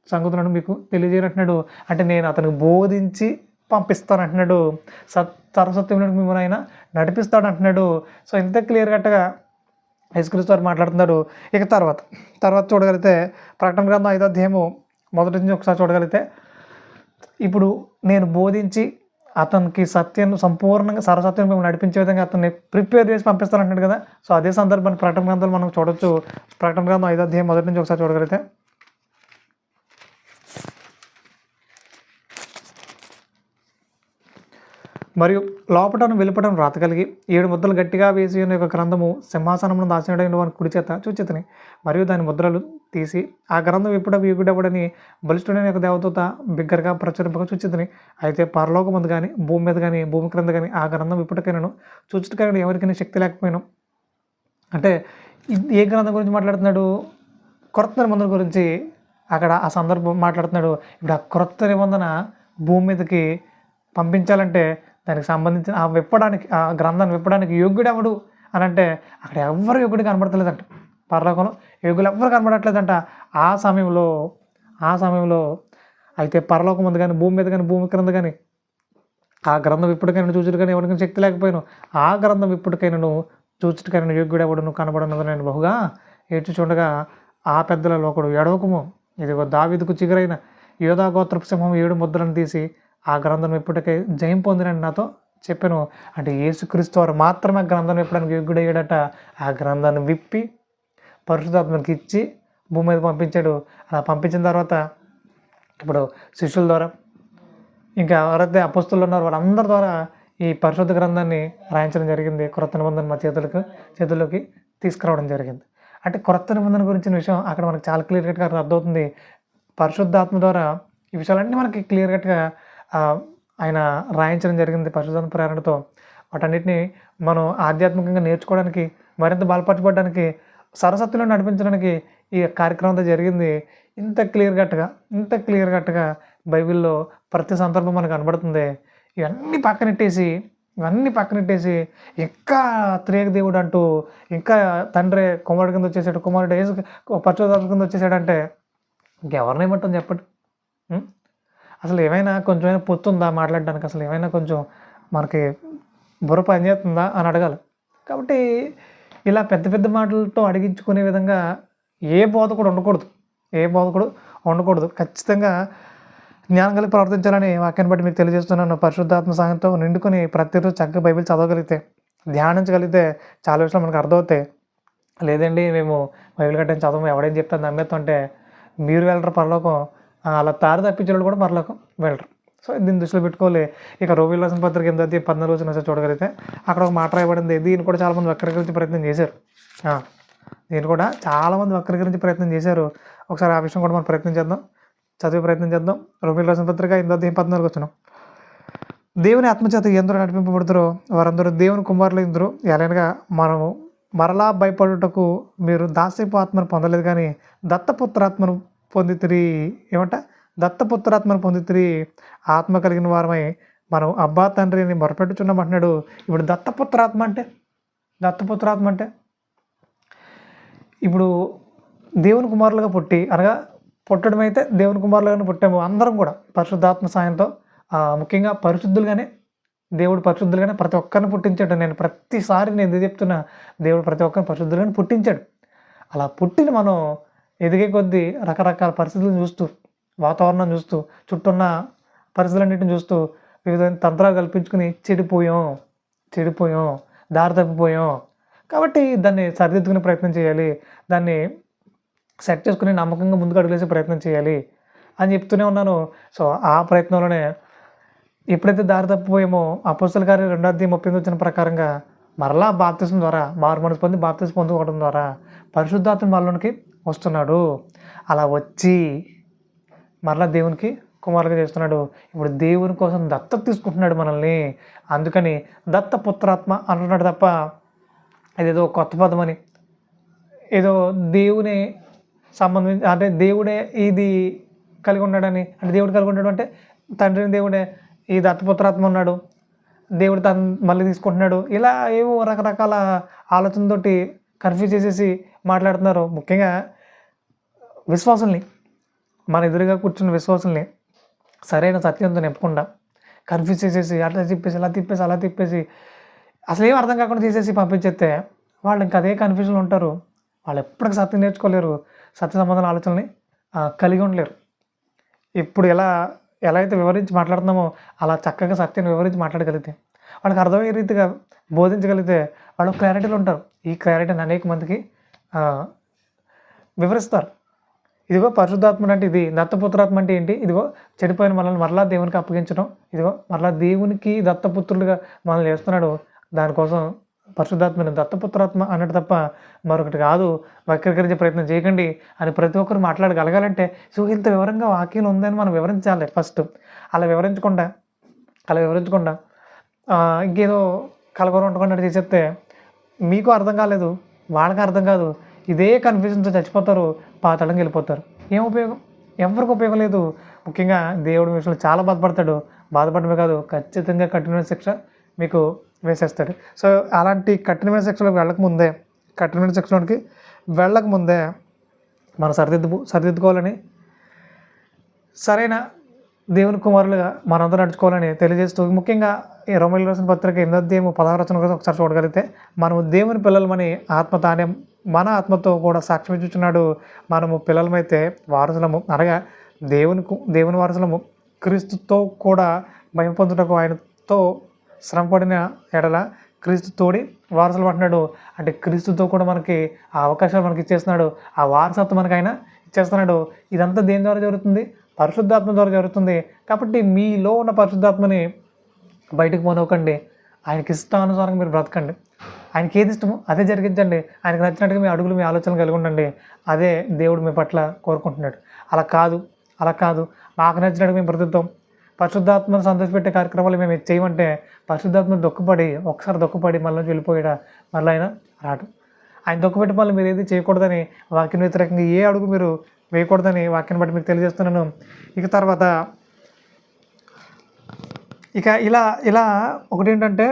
సంగతులను మీకు తెలియజేయనంటున్నాడు. అంటే నేను అతనికి బోధించి పంపిస్తాను అంటున్నాడు. సర్వసత్యంలోనికి మిమ్మల్ని ఆయన నడిపిస్తాడు అంటున్నాడు. సో ఇంత క్లియర్ కట్గా యేసుక్రీస్తు వారు మాట్లాడుతున్నారు. ఇక తర్వాత చూడగలిగితే, ప్రకటన గ్రంథం 5వ అధ్యాయము 1 నుంచి ఒకసారి చూడగలిగితే, ఇప్పుడు నేను బోధించి అతనికి సంపూర్ణంగా సర్వసత్యం మిమ్మల్ని నడిపించే విధంగా అతన్ని ప్రిపేర్ చేసి పంపిస్తాను అంటున్నాడు కదా. సో అదే సందర్భాన్ని ప్రకటన గ్రంథంలో మనం చూడొచ్చు. ప్రకటన గ్రంథం 5వ అధ్యాయం 1 నుంచి ఒకసారి చూడగలిగితే, మరియు లోపటను వెలుపటను రాత కలిగి 7 ముద్రలు గట్టిగా వేసి ఉన్న యొక్క గ్రంథము సింహాసనమును దాచినడైన వాని కుడి చేత చూచితిని. మరియు దాని ముద్రలు తీసి ఆ గ్రంథం యుగుడెవడని బలిష్ఠుడైన యొక్క దేవదూత బిగ్గరగా ప్రచురింపగా చూచితిని. అయితే పరలోకమందు కానీ భూమి మీద కానీ భూమి క్రింద కానీ ఆ గ్రంథం ఇప్పటికైనాను చూచుటకైనా ఎవరికైనా శక్తి లేకపోయినా. అంటే ఏ గ్రంథం గురించి మాట్లాడుతున్నాడు? క్రొత్త నిబంధన గురించి అక్కడ ఆ సందర్భం మాట్లాడుతున్నాడు. ఇప్పుడు ఆ క్రొత్త నిబంధన భూమి మీదకి పంపించాలంటే దానికి సంబంధించిన ఆ గ్రంథాన్ని విప్పడానికి యోగ్యుడెవడు అని అంటే అక్కడ ఎవరు యోగ్యుడు కనబడతలేదంట. పరలోకంలో యోగ్యులు ఎవ్వరు కనబడట్లేదంట. ఆ సమయంలో అయితే పరలోకం ముందు కానీ భూమి మీద కానీ భూమి క్రింద కానీ ఆ గ్రంథం ఇప్పటికైనా చూచుడు కానీ ఎవరికైనా శక్తి లేకపోయాను. ఆ గ్రంథం ఇప్పటికైనా చూచుటికైనా యోగ్యుడెవడు నువ్వు కనబడన్నది నేను బహుగా ఏడ్చుచుండగా ఆ పెద్దలలో ఒకడు, ఎడవకుము, ఇదిగో దావీదుకు చిగురైన యోధా గోత్రపు సింహం 7 ముద్రలను తీసి ఆ గ్రంథం ఇప్పటికై జయం పొందినని నాతో చెప్పాను. అంటే యేసుక్రీస్తు వారు మాత్రమే ఆ గ్రంథం విప్పడానికి యోగ్యుడయ్యాడట. ఆ గ్రంథాన్ని విప్పి పరిశుద్ధాత్మకి ఇచ్చి భూమి మీద పంపించాడు. అలా పంపించిన తర్వాత ఇప్పుడు శిష్యుల ద్వారా ఇంకా ఎవరైతే అపొస్తలులు ఉన్నారో వాళ్ళందరి ద్వారా ఈ పరిశుద్ధ గ్రంథాన్ని రాయించడం జరిగింది. క్రొత్త నిబంధన మా చేతుల్లోకి తీసుకురావడం జరిగింది. అంటే క్రొత్త నిబంధన గురించిన విషయం అక్కడ మనకు చాలా క్లియర్ కట్గా అర్థమవుతుంది. పరిశుద్ధాత్మ ద్వారా ఈ విషయాలన్నీ మనకి క్లియర్ కట్గా ఆయన రాయించడం జరిగింది పరిశుద్ధాత్మ ప్రేరణతో. వాటన్నిటిని మనం ఆధ్యాత్మికంగా నేర్చుకోవడానికి, మరింత బలపరచబడడానికి, సరస్వతిలో నడిపించడానికి ఈ కార్యక్రమంతో జరిగింది. ఇంత క్లియర్ కట్గా బైబిల్లో ప్రతి సందర్భం మనకు కనబడుతుంది. ఇవన్నీ పక్కనెట్టేసి ఇంకా త్రియేక దేవుడు అంటూ, ఇంకా తండ్రి కుమారుడు కింద వచ్చేసాడు, కుమారుడు యేసు పరిశుద్ధాత్మ కింద వచ్చేసాడంటే ఇంకెవరిని ఏమంటాం చెప్పండి? అసలు ఏమైనా కొంచెమైనా పొత్తుందా మాట్లాడడానికి? అసలు ఏమైనా కొంచెం మనకి బుర్ర పనిచేస్తుందా అని అడగాలి. కాబట్టి ఇలా పెద్ద పెద్ద మాటలతో అడిగించుకునే విధంగా ఏ బోధకుడు ఉండకూడదు. ఖచ్చితంగా జ్ఞానం కలిగి ప్రవర్తించాలని వాక్యాన్ని బట్టి మీకు తెలియజేస్తున్నాను. పరిశుద్ధాత్మ సహాయంతో నిండుకొని ప్రతిరోజు చక్కగా బైబిల్ చదవగలిగితే, ధ్యానించగలిగితే చాలా విషయాలు మనకు అర్థమవుతాయి. లేదండి మేము బైబిల్ కట్టిన చదవము, ఎవడేం చెప్తాను నమ్మేస్తుంటే మీరు వెళ్ళరు పరలోకం, అలా తారు తప్పించేవాళ్ళు కూడా పరలోకం వెళ్ళరు. సో దీన్ని దృష్టిలో పెట్టుకోవాలి. ఇక రోమియోలు రాసిన పత్రిక 8:14 చూడగలిగితే అక్కడ ఒక మాట రాయబడింది. దీన్ని కూడా చాలామంది వక్రీకరించే ప్రయత్నం చేశారు. ఒకసారి ఆ విషయం కూడా మనం చదివే ప్రయత్నం చేద్దాం. రోమియోలు రాసిన పత్రిక 8:14 దేవుని ఆత్మచేత ఎందరూ నడిపింపబడుతారో వారందరూ దేవుని కుమారులు ఇందరూ. ఎలాగనగా మనము మరలా భయపడుటకు మీరు దాస్యపు ఆత్మను పొందలేదు, కానీ దత్తపుత్రాత్మను పొందితిరి. ఆత్మ కలిగిన వారమై మనం అబ్బా తండ్రిని మొరపెట్టుచున్నామంటున్నాడు. ఇప్పుడు దత్తపుత్రాత్మ అంటే ఇప్పుడు దేవుని కుమారులుగా పుట్టడం అయితే దేవుని కుమారులుగానే పుట్టాము. అందరం కూడా పరిశుద్ధాత్మ సాయంతో, ముఖ్యంగా దేవుడు పరిశుద్ధులుగానే ప్రతి ఒక్కరిని పుట్టించాడు. ప్రతిసారి నేను ఎందుకు చెప్తున్నా, దేవుడు ప్రతి ఒక్కరిని పరిశుద్ధులుగానే పుట్టించాడు. అలా పుట్టిన మనం ఎదిగే కొద్దీ రకరకాల పరిస్థితులను చూస్తూ, వాతావరణం చూస్తూ, చుట్టూన్న పరిస్థితులన్నింటిని చూస్తూ వివిధ తంత్రాలు కల్పించుకుని చెడిపోయాం, దారి తప్పిపోయాం. కాబట్టి దాన్ని సరిదిద్దుకునే ప్రయత్నం చేయాలి, దాన్ని సెట్ చేసుకుని నమ్మకంగా ముందుకు అడుగులేసే ప్రయత్నం చేయాలి అని చెప్తూనే ఉన్నాను. సో ఆ ప్రయత్నంలోనే ఎప్పుడైతే దారి తప్పిపోయామో అపోస్తలుల కార్యాలు 2:38 ప్రకారంగా మరలా బాప్తిస్మం ద్వారా మారుమనసు పొంది బాప్తిస్మం పొందుకోవడం ద్వారా పరిశుద్ధాత్మ మనలోనికి వస్తున్నాడు. అలా వచ్చి మరలా దేవునికి కుమారులుగా చేస్తున్నాడు. ఇప్పుడు దేవుని కోసం దత్తత తీసుకుంటున్నాడు మనల్ని. అందుకని దత్తపుత్రాత్మ అంటున్నాడు తప్ప అదేదో కొత్త పదం అని, ఏదో దేవుని సంబంధించి, అంటే దేవుడే ఇది కలిగి ఉన్నాడని, అంటే దేవుడు కలిగి ఉన్నాడు అంటే తండ్రిని దేవుడే, ఈ దత్తపుత్రాత్మ ఉన్నాడు, దేవుడు తను మళ్ళీ తీసుకుంటున్నాడు, ఇలా ఏవో రకరకాల ఆలోచనతోటి కన్ఫ్యూజ్ చేసేసి మాట్లాడుతున్నారు. ముఖ్యంగా విశ్వాసుల్ని, మన ఎదురుగా కూర్చున్న విశ్వాసుల్ని సరైన సత్యంతో నింపకుండా కన్ఫ్యూజ్ చేసేసి అట్లా తిప్పేసి అలా తిప్పేసి అసలు ఏం అర్థం కాకుండా చేసేసి పంపించేస్తే వాళ్ళు ఇంకా అదే కన్ఫ్యూజన్లో ఉంటారు. వాళ్ళు ఎప్పటికీ సత్యం నేర్చుకోలేరు, సత్య సంబంధాల ఆలోచనల్ని కలిగి ఉండలేరు. ఇప్పుడు ఎలా అయితే వివరించి మాట్లాడుతున్నామో అలా చక్కగా సత్యాన్ని వివరించి మాట్లాడగలిగితే, వాళ్ళకి అర్థమయ్యే రీతిగా బోధించగలిగితే వాళ్ళు క్లారిటీలో ఉంటారు. ఈ క్లారిటీని అనేక మందికి వివరిస్తారు. ఇదిగో పరిశుద్ధాత్మ అంటే ఇది, దత్తపుత్రాత్మ అంటే ఏంటి, ఇదిగో చెడిపోయిన మనల్ని మరలా దేవునికి అప్పగించడం, ఇదిగో మరలా దేవునికి దత్తపుత్రులుగా మనల్ని చేస్తున్నాడు. దానికోసం పరిశుద్ధాత్మని దత్తపుత్రాత్మ అన్నట్టు తప్ప మరొకటి కాదు. వక్రీకరించే ప్రయత్నం చేయకండి అని ప్రతి ఒక్కరు మాట్లాడగలగాలంటే సో ఇంత వివరంగా వాక్యం ఉందని మనం వివరించాలి ఫస్ట్. అలా వివరించకుండా ఇంకేదో కలగొర వండుకున్నట్టు చేసేస్తే మీకు అర్థం కాలేదు, వాళ్ళకి అర్థం కాదు, ఇదే కన్ఫ్యూజన్తో చచ్చిపోతారు, పాతాళంకి వెళ్ళిపోతారు. ఏం ఉపయోగం? ఎవరికి ఉపయోగం లేదు. ముఖ్యంగా దేవుడి విషయంలో చాలా బాధపడమే కాదు, ఖచ్చితంగా కఠినమైన శిక్ష మీకు వేసేస్తాడు. సో అలాంటి కఠినమైన శిక్షలోకి వెళ్ళకముందే మనం సరిదిద్దుకోవాలని, సరైన దేవుని కుమారులుగా మనందరూ నడుచుకోవాలని తెలియజేస్తూ, ముఖ్యంగా ఈ రోమీయులకు రాసిన పత్రిక 8:16 కోసం ఒకసారి చూడగలిగితే, మనము దేవుని పిల్లలమని ఆత్మ తానే మన ఆత్మతో కూడా సాక్ష్యం ఇచ్చుచున్నాడు. మనము పిల్లలమైతే వారసులము, అనగా దేవుని వారసులము, క్రీస్తుతో కూడా భయం పొందుటకు ఆయనతో శ్రమపడిన ఎడల క్రీస్తు తోడి వారసులు అంటున్నాడు. అంటే క్రీస్తుతో కూడా మనకి ఆ అవకాశాలు మనకి ఇచ్చేస్తున్నాడు, ఆ వారసత్వం మనకి ఆయన ఇచ్చేస్తున్నాడు. ఇదంతా దేని ద్వారా జరుగుతుంది? పరిశుద్ధాత్మ ద్వారా జరుగుతుంది. కాబట్టి మీలో ఉన్న పరిశుద్ధాత్మని బయటకు పోనివ్వకండి. ఆయనకి ఇష్టానుసారంగా మీరు బ్రతకండి. ఆయనకి ఏది ఇష్టమో అదే జరిగించండి. ఆయనకు నచ్చినట్టుగా మీ అడుగులు, మీ ఆలోచనలు కలిగి ఉండండి. అదే దేవుడు మీ పట్ల కోరుకుంటున్నాడు. అలా కాదు మాకు నచ్చినట్టుగా మేము బ్రతుకుతాం, పరిశుద్ధాత్మను సంతోషపెట్టే కార్యక్రమాలు మేము ఇది చేయమంటే పరిశుద్ధాత్మను ఒకసారి దుఃఖపడి మళ్ళీ వెళ్ళిపోయాడా, మళ్ళీ ఆయన రాడు. ఆయన దుఃఖపెట్టి మళ్ళీ మీరు ఏది చేయకూడదని, వాక్యం వ్యతిరేకంగా ఏ అడుగు మీరు వేయకూడదని వాక్యాన్ని బట్టి మీకు తెలియజేస్తున్నాను. ఇక తర్వాత ఇలా ఒకటేంటంటే,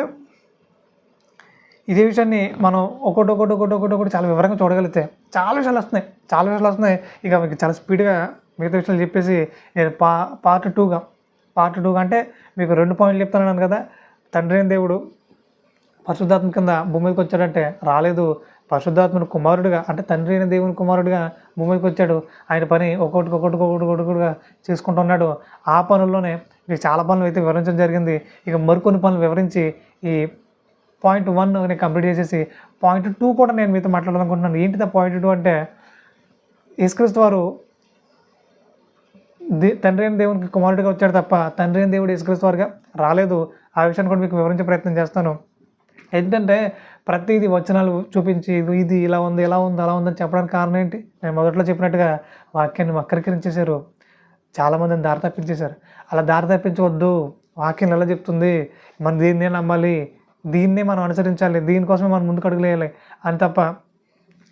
ఇదే విషయాన్ని మనం ఒకటి చాలా వివరంగా చూడగలిగితే చాలా విషయాలు వస్తున్నాయి. ఇక మీకు చాలా స్పీడ్గా మిగతా విషయాలు చెప్పేసి నేను పార్ట్ టూగా అంటే మీకు 2 పాయింట్లు చెప్తున్నాను కదా. తండ్రి అయిన దేవుడు పరిశుద్ధాత్మ కింద భూమి మీదకి వచ్చాడంటే రాలేదు. పరిశుద్ధాత్మను కుమారుడిగా, అంటే తండ్రి అయిన దేవుని కుమారుడిగా భూమి మీదకి వచ్చాడు. ఆయన పని ఒక్కొక్కటిగా చేసుకుంటున్నాడు. ఆ పనుల్లోనే మీకు చాలా పనులు అయితే వివరించడం జరిగింది. ఇక మరికొన్ని పనులు వివరించి ఈ పాయింట్ 1 నేను కంప్లీట్ చేసేసి పాయింట్ 2 కూడా నేను మీతో మాట్లాడాలనుకుంటున్నాను. ఏంటిది పాయింట్ 2 అంటే, యేసుక్రీస్తు వారు తండ్రి అయిన దేవునికి కుమారుడిగా వచ్చాడు తప్ప తండ్రి అయిన దేవుడు యేసుక్రీస్తు వారుగా రాలేదు. ఆ విషయాన్ని కూడా మీకు వివరించే ప్రయత్నం చేస్తాను. ఎందుకంటే ప్రతిదీ వచనాలు చూపించి ఇది ఇలా ఉంది అలా ఉందని చెప్పడానికి కారణం ఏంటి? నేను మొదట్లో చెప్పినట్టుగా వాక్యాన్ని వక్రీకరించేశారు, చాలామందిని దారి తప్పించేశారు. అలా దారి తప్పించవద్దు. వాక్యం ఎలా చెప్తుంది, మనం దీన్నే నమ్మాలి, దీన్నే మనం అనుసరించాలి, దీనికోసమే మనం ముందుకు అడుగులేయాలి అని తప్ప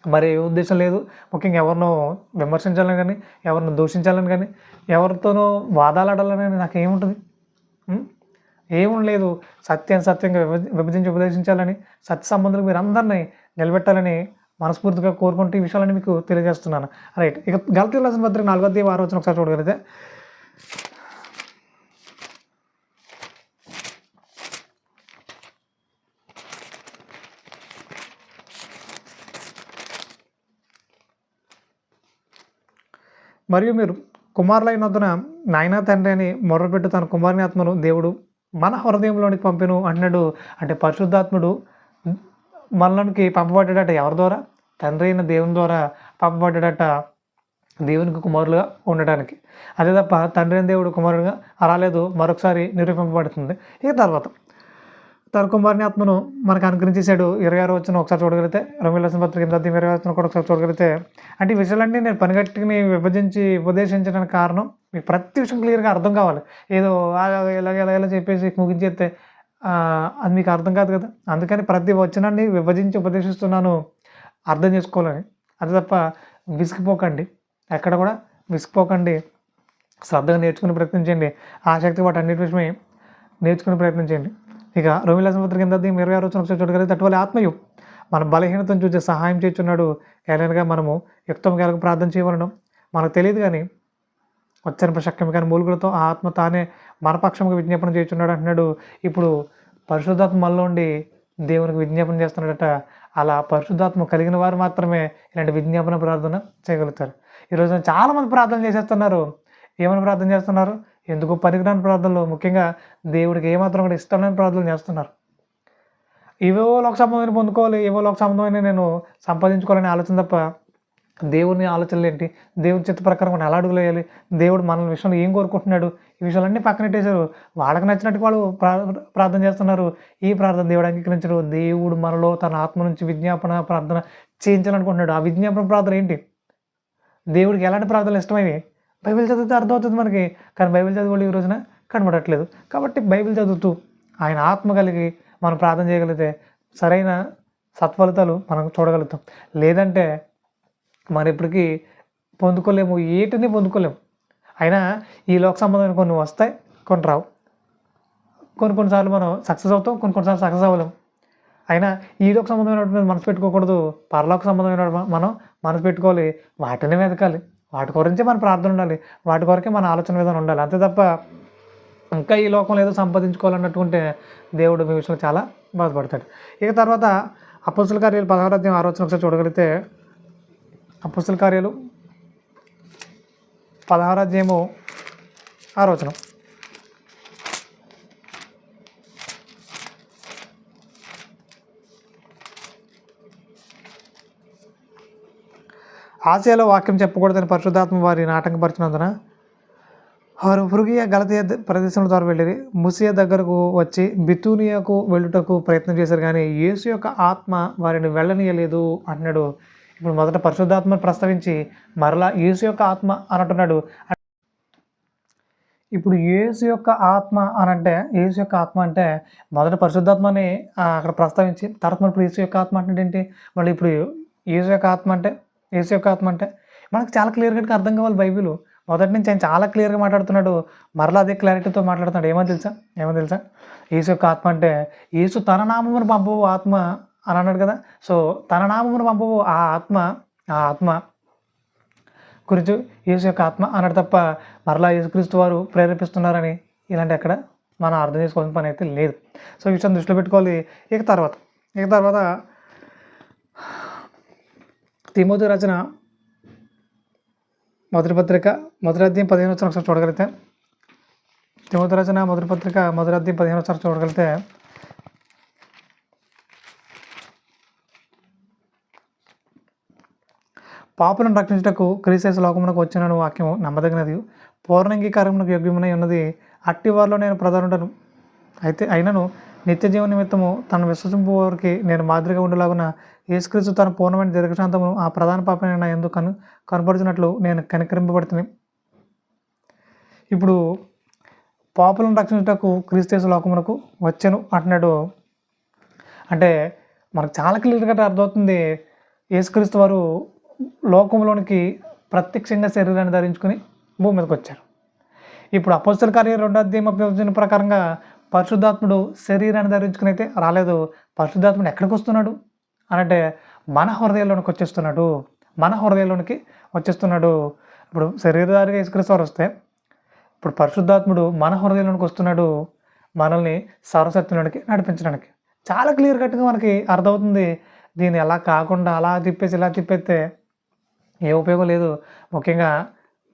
మరి ఏ ఉద్దేశం లేదు. ముఖ్యంగా ఎవరినో విమర్శించాలని కానీ, ఎవరినో దూషించాలని కానీ, ఎవరితోనో వాదాలాడాలని నాకేముంటుంది? ఏముండలేదు. సత్యంగా విభజించి ఉపదేశించాలని, సత్య సంబంధాలు మీరు అందరినీ నిలబెట్టాలని మనస్ఫూర్తిగా కోరుకుంటూ ఈ విషయాలని మీకు తెలియజేస్తున్నాను. రైట్. ఇక గలతీయులకు రాసిన పత్రిక 4:6 ఒకసారి చూడగలిగితే, మరియు మీరు కుమారులైనందున నాయన తండ్రి అని మొర్రపెట్టు తన కుమారుని ఆత్మను దేవుడు మన హృదయంలోనికి పంపెను అంటున్నాడు. అంటే పరిశుద్ధాత్ముడు మనలోనికి పంపబడ్డాడట. ఎవరి ద్వారా? తండ్రి అయిన దేవుని ద్వారా పంపబడ్డాడట, దేవునికి కుమారులుగా ఉండడానికి. అదే తప్ప తండ్రి అయిన దేవుడు కుమారుడుగా రాలేదు. మరొకసారి నిరూపింపబడుతుంది. ఇక తర్వాత తన కుమారుని ఆత్మను మనకు అనుగ్రహించేశాడు. 26 వచనం ఒకసారి చూడగలిగితే, రోమీయులకు రాసిన పత్రిక 8:20 వచనం కూడా ఒకసారి చూడగలిగితే, అంటే ఈ విషయాలన్నీ నేను పనిగట్టుకుని విభజించి ఉపదేశించడానికి కారణం మీకు ప్రతి విషయం క్లియర్గా అర్థం కావాలి. ఏదో ఇలా చెప్పేసి ముగించేస్తే అది మీకు అర్థం కాదు కదా. అందుకని ప్రతి వచనాన్ని విభజించి ఉపదేశిస్తున్నాను, అర్థం చేసుకోవాలని. అది తప్ప విసిగిపోకండి, ఎక్కడ కూడా విసిగిపోకండి. శ్రద్ధగా నేర్చుకునే ప్రయత్నించండి. ఆసక్తి వాటి అన్నిటి విషయమై నేర్చుకునే ప్రయత్నించండి. ఇక రోమీయులకు రాసిన పత్రిక 8:26 వచనం ఒకసారి చూడగలిగితే, అటువల్ల ఆత్మయు మన బలహీనతను చూసి సహాయం చేస్తున్నాడు. ఏలైనగా మనము యుక్తంగా ప్రార్థన చేయవలను. మనకు తెలియదు కానీ వచ్చని ప్రశక్యం కానీ మూలుగులతో ఆ ఆత్మ తానే మన పక్షంగా విజ్ఞాపన చేస్తున్నాడు అంటున్నాడు. ఇప్పుడు పరిశుద్ధాత్మ మనలో ఉండి దేవునికి విజ్ఞాపన చేస్తున్నాడట. అలా పరిశుద్ధాత్మ కలిగిన వారు మాత్రమే ఇలాంటి విజ్ఞాపన ప్రార్థన చేయగలుగుతారు. ఈరోజు చాలామంది ప్రార్థన చేసేస్తున్నారు. ఏమైనా ప్రార్థన చేస్తున్నారు? ఎందుకు పనికిరాని ప్రార్థనలు, ముఖ్యంగా దేవుడికి ఏమాత్రం కూడా ఇష్టం లేని ప్రార్థనలు చేస్తున్నారు. ఏవో లోక సంబంధమైన పొందుకోవాలి, ఏవో లోక సంబంధమైన నేను సంపాదించుకోవాలనే ఆలోచన తప్ప దేవుని ఆలోచనలు ఏంటి, దేవుడి చిత్త ప్రకారం మనం ఎలా అడుగులు వేయాలి, దేవుడు మన విషయంలో ఏం కోరుకుంటున్నాడు, ఈ విషయాలన్నీ పక్కనెట్టేశారు. వాళ్ళకి నచ్చినట్టు వాళ్ళు ప్రార్థన చేస్తున్నారు. ఈ ప్రార్థన దేవుడు అంగీకరించడు. దేవుడు మనలో తన ఆత్మ నుంచి విజ్ఞాపన ప్రార్థన చేయించాలనుకుంటున్నాడు. ఆ విజ్ఞాపన ప్రార్థన ఏంటి? దేవుడికి ఎలాంటి ప్రార్థనలు ఇష్టమైనవి? బైబిల్ చదివితే అర్థమవుతుంది మనకి. కానీ బైబిల్ చదివి వాళ్ళు ఈ రోజున కనబడట్లేదు. కాబట్టి బైబిల్ చదువుతూ ఆయన ఆత్మ కలిగి మనం ప్రార్థన చేయగలిగితే సరైన సత్ఫలితాలు మనం చూడగలుగుతాం. లేదంటే మనం ఎప్పటికీ పొందుకోలేము, ఏటిని పొందుకోలేము. అయినా ఈ లోక సంబంధమైన కొన్ని వస్తాయి, కొన్ని రావు. కొన్నిసార్లు మనం సక్సెస్ అవుతాం, కొన్నిసార్లు సక్సెస్ అవ్వలేము. అయినా ఈ లోక సంబంధమైన మనసు పెట్టుకోకూడదు, పరలోక సంబంధమైన మనం మనసు పెట్టుకోవాలి. వాటిని వెతకాలి, వాటి గురించే మన ప్రార్థన ఉండాలి, వాటి కొరకే మన ఆలోచన విధానం ఉండాలి. అంతే తప్ప ఇంకా ఈ లోకంలో ఏదో సంపాదించుకోవాలన్నట్టుకుంటే దేవుడు మీ విషయంలో చాలా బాధపడతాడు. ఇక తర్వాత అపోస్తల కార్యాలు 16:6 ఒకసారి చూడగలిగితే, అపోస్తల కార్యాలు 16:6. ఆసియాలో వాక్యం చెప్పకూడదని పరిశుద్ధాత్మ వారిని ఆటంకపరిచినందున వారు ఫ్రుగియా గలతీయ ప్రదేశంలో ద్వారా వెళ్ళి ముసియా దగ్గరకు వచ్చి బితూనియాకు వెళ్ళుటకు ప్రయత్నం చేశారు, కానీ యేసు యొక్క ఆత్మ వారిని వెళ్ళనీయలేదు అంటున్నాడు. ఇప్పుడు మొదట పరిశుద్ధాత్మను ప్రస్తావించి మరలా యేసు యొక్క ఆత్మ అని అంటున్నాడు. ఇప్పుడు యేసు యొక్క ఆత్మ అని అంటే, యేసు యొక్క ఆత్మ అంటే మొదట పరిశుద్ధాత్మని అక్కడ ప్రస్తావించి తర్వాత ఇప్పుడు యేసు యొక్క ఆత్మ అంటే ఏంటి, మళ్ళీ ఇప్పుడు యేసు యొక్క ఆత్మ అంటే యేసు యొక్క ఆత్మ అంటే మనకు చాలా క్లియర్గా అర్థం కావాలి. బైబిల్ మొదటి నుంచి ఆయన చాలా క్లియర్గా మాట్లాడుతున్నాడు, మరలా అదే క్లారిటీతో మాట్లాడుతున్నాడు. ఏమో తెలుసా యేసు యొక్క ఆత్మ అంటే యేసు తన నామమును పంపవు ఆత్మ అని అన్నాడు కదా. సో తన నామమును పంపవు ఆ ఆత్మ గురించి యేసు యొక్క ఆత్మ అన్నాడు తప్ప మరలా యేసుక్రీస్తు వారు ప్రేరేపిస్తున్నారని ఇలాంటి ఎక్కడ మనం అర్థం చేసుకోవాల్సిన పని అయితే లేదు. సో ఈ విషయం దృష్టిలో పెట్టుకోవాలి. ఇక తర్వాత తిమోతి రచన మొదటి పత్రిక మొదటి అధ్యాయం 15 ఒకసారి చూడగలిగితే, తిమోతి రచన మొదటి పత్రిక మొదటి అధ్యాయం 15 ఒకసారి చూడగలిగితే, పాపులను రక్షించుటకు క్రీస్తు లోకమునకు వచ్చిన వాక్యము నమ్మదగినది, పూర్ణంగీకారమునకు యోగ్యమునై ఉన్నది. అట్టి వారిలో నేను ప్రధానుడను. అయినను నిత్య జీవన నిమిత్తము తను విశ్వసింపు వారికి నేను మాదిరిగా ఉండేలాగున యేసుక్రీస్తు తన పూర్ణమైన దీర్ఘశాంతమును ఆ ప్రధాన పాపని నా ఎందుకు కనపడుతున్నట్లు నేను కనికరింపబడుతుంది. ఇప్పుడు పాపులను రక్షించుటకు క్రీస్తు లోకమునకు వచ్చెను అంటున్నాడు. అంటే మనకు చాలా క్లియర్గా అర్థమవుతుంది, యేసుక్రీస్తు వారు లోకంలోనికి ప్రత్యక్షంగా శరీరాన్ని ధరించుకుని భూమి మీదకి వచ్చారు. ఇప్పుడు అపోస్తల కార్యం 2వ అధ్యాయం ప్రకారంగా పరిశుద్ధాత్ముడు శరీరాన్ని ధరించుకుని అయితే రాలేదు. పరిశుద్ధాత్ముడు ఎక్కడికి వస్తున్నాడు అనంటే మన హృదయంలోనికి వచ్చేస్తున్నాడు. ఇప్పుడు శరీరధారిగా యేసుక్రీస్తు వారు వస్తే ఇప్పుడు పరిశుద్ధాత్ముడు మన హృదయంలోనికి వస్తున్నాడు, మనల్ని సర్వసత్యంలోనికి నడిపించడానికి. చాలా క్లియర్ కట్గా మనకి అర్థమవుతుంది. దీన్ని ఎలా కాకుండా అలా తిప్పేసి ఇలా తిప్పేస్తే ఏ ఉపయోగం లేదు, ముఖ్యంగా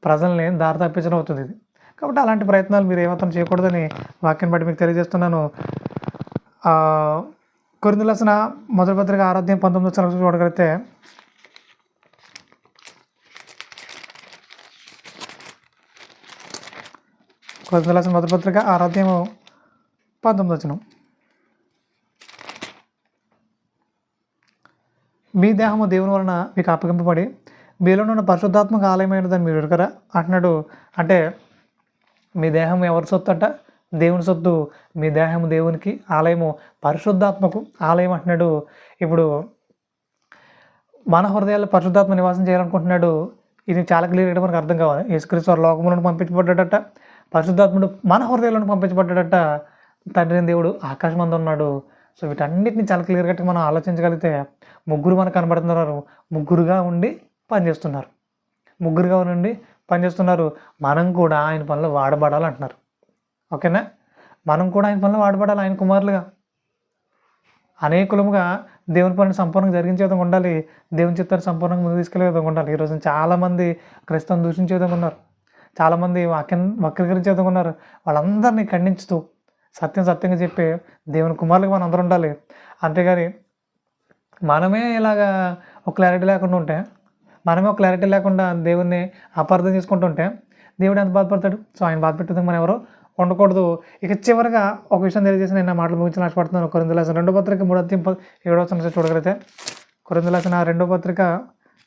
ప్రజల్ని దారి తప్పించడం అవుతుంది ఇది. కాబట్టి అలాంటి ప్రయత్నాలు మీరు ఏమాత్రం చేయకూడదని వాక్యం బట్టి మీకు తెలియజేస్తున్నాను. కొరింథీయులకు రాసిన మొదటి పత్రిక 6వ అధ్యాయం 19 చూడగలిగితే, కొరింథీయులకు రాసిన మొదటి పత్రిక 6వ అధ్యాయం 19, మీ దేహము దేవుని వలన మీకు అప్పగింపబడి మీలోనున్న పరిశుద్ధాత్మక ఆలయమైనదని మీరు ఎరుగరా అంటున్నాడు. అంటే మీ దేహం ఎవరి సొత్తు అంట? దేవుని సొత్తు. మీ దేహము దేవునికి ఆలయము, పరిశుద్ధాత్మకు ఆలయం అంటున్నాడు. ఇప్పుడు మన హృదయాల్లో పరిశుద్ధాత్మ నివాసం చేయాలనుకుంటున్నాడు. ఇది చాలా క్లియర్గా మనకు అర్థం కావాలి. యేసుక్రీస్తు వారు లోకములను పంపించబడ్డాడట, పరిశుద్ధాత్ముడు మన హృదయాలను పంపించబడ్డాడట, తండ్రి దేవుడు ఆకాశం అందు ఉన్నాడు. సో వీటన్నిటిని చాలా క్లియర్గా మనం ఆలోచించగలిగితే ముగ్గురు మనకు కనబడుతున్నారు, ముగ్గురుగా ఉండి పనిచేస్తున్నారు. మనం కూడా ఆయన పనిలో వాడబడాలి అంటున్నారు. ఓకేనా? మనం కూడా ఆయన పనిలో వాడబడాలి. ఆయన కుమారులుగా అనేకులముగా దేవుని పనిని సంపూర్ణంగా జరిగించే విధంగా ఉండాలి, దేవుని చిత్తాన్ని సంపూర్ణంగా ముందు తీసుకెళ్లే విధంగా ఉండాలి. ఈరోజు చాలామంది క్రైస్తవం దూషించే విధంగా ఉన్నారు, చాలామంది వాక్యం వక్రీకరించే విధంగా ఉన్నారు. వాళ్ళందరినీ ఖండించుతూ సత్యంగా చెప్పే దేవుని కుమారులుగా మనం అందరూ ఉండాలి. అంతేగాని మనమే ఇలాగా ఒక క్లారిటీ లేకుండా దేవుణ్ణి అపార్థం చేసుకుంటుంటే దేవుడు ఎంత బాధపడతాడు? సో ఆయన బాధపెట్టేందుకు మనం ఎవరో ఉండకూడదు. ఇక చివరిగా ఒక విషయం తెలియజేసి నేను నా మాటలు ముగించి ఆశపడుతున్నాను. కొరింథీయులకు రాసిన 2వ పత్రిక 3వ అధ్యాయం 17 చూడగలిగితే, కొరింథీయులకు రాసిన 2వ పత్రిక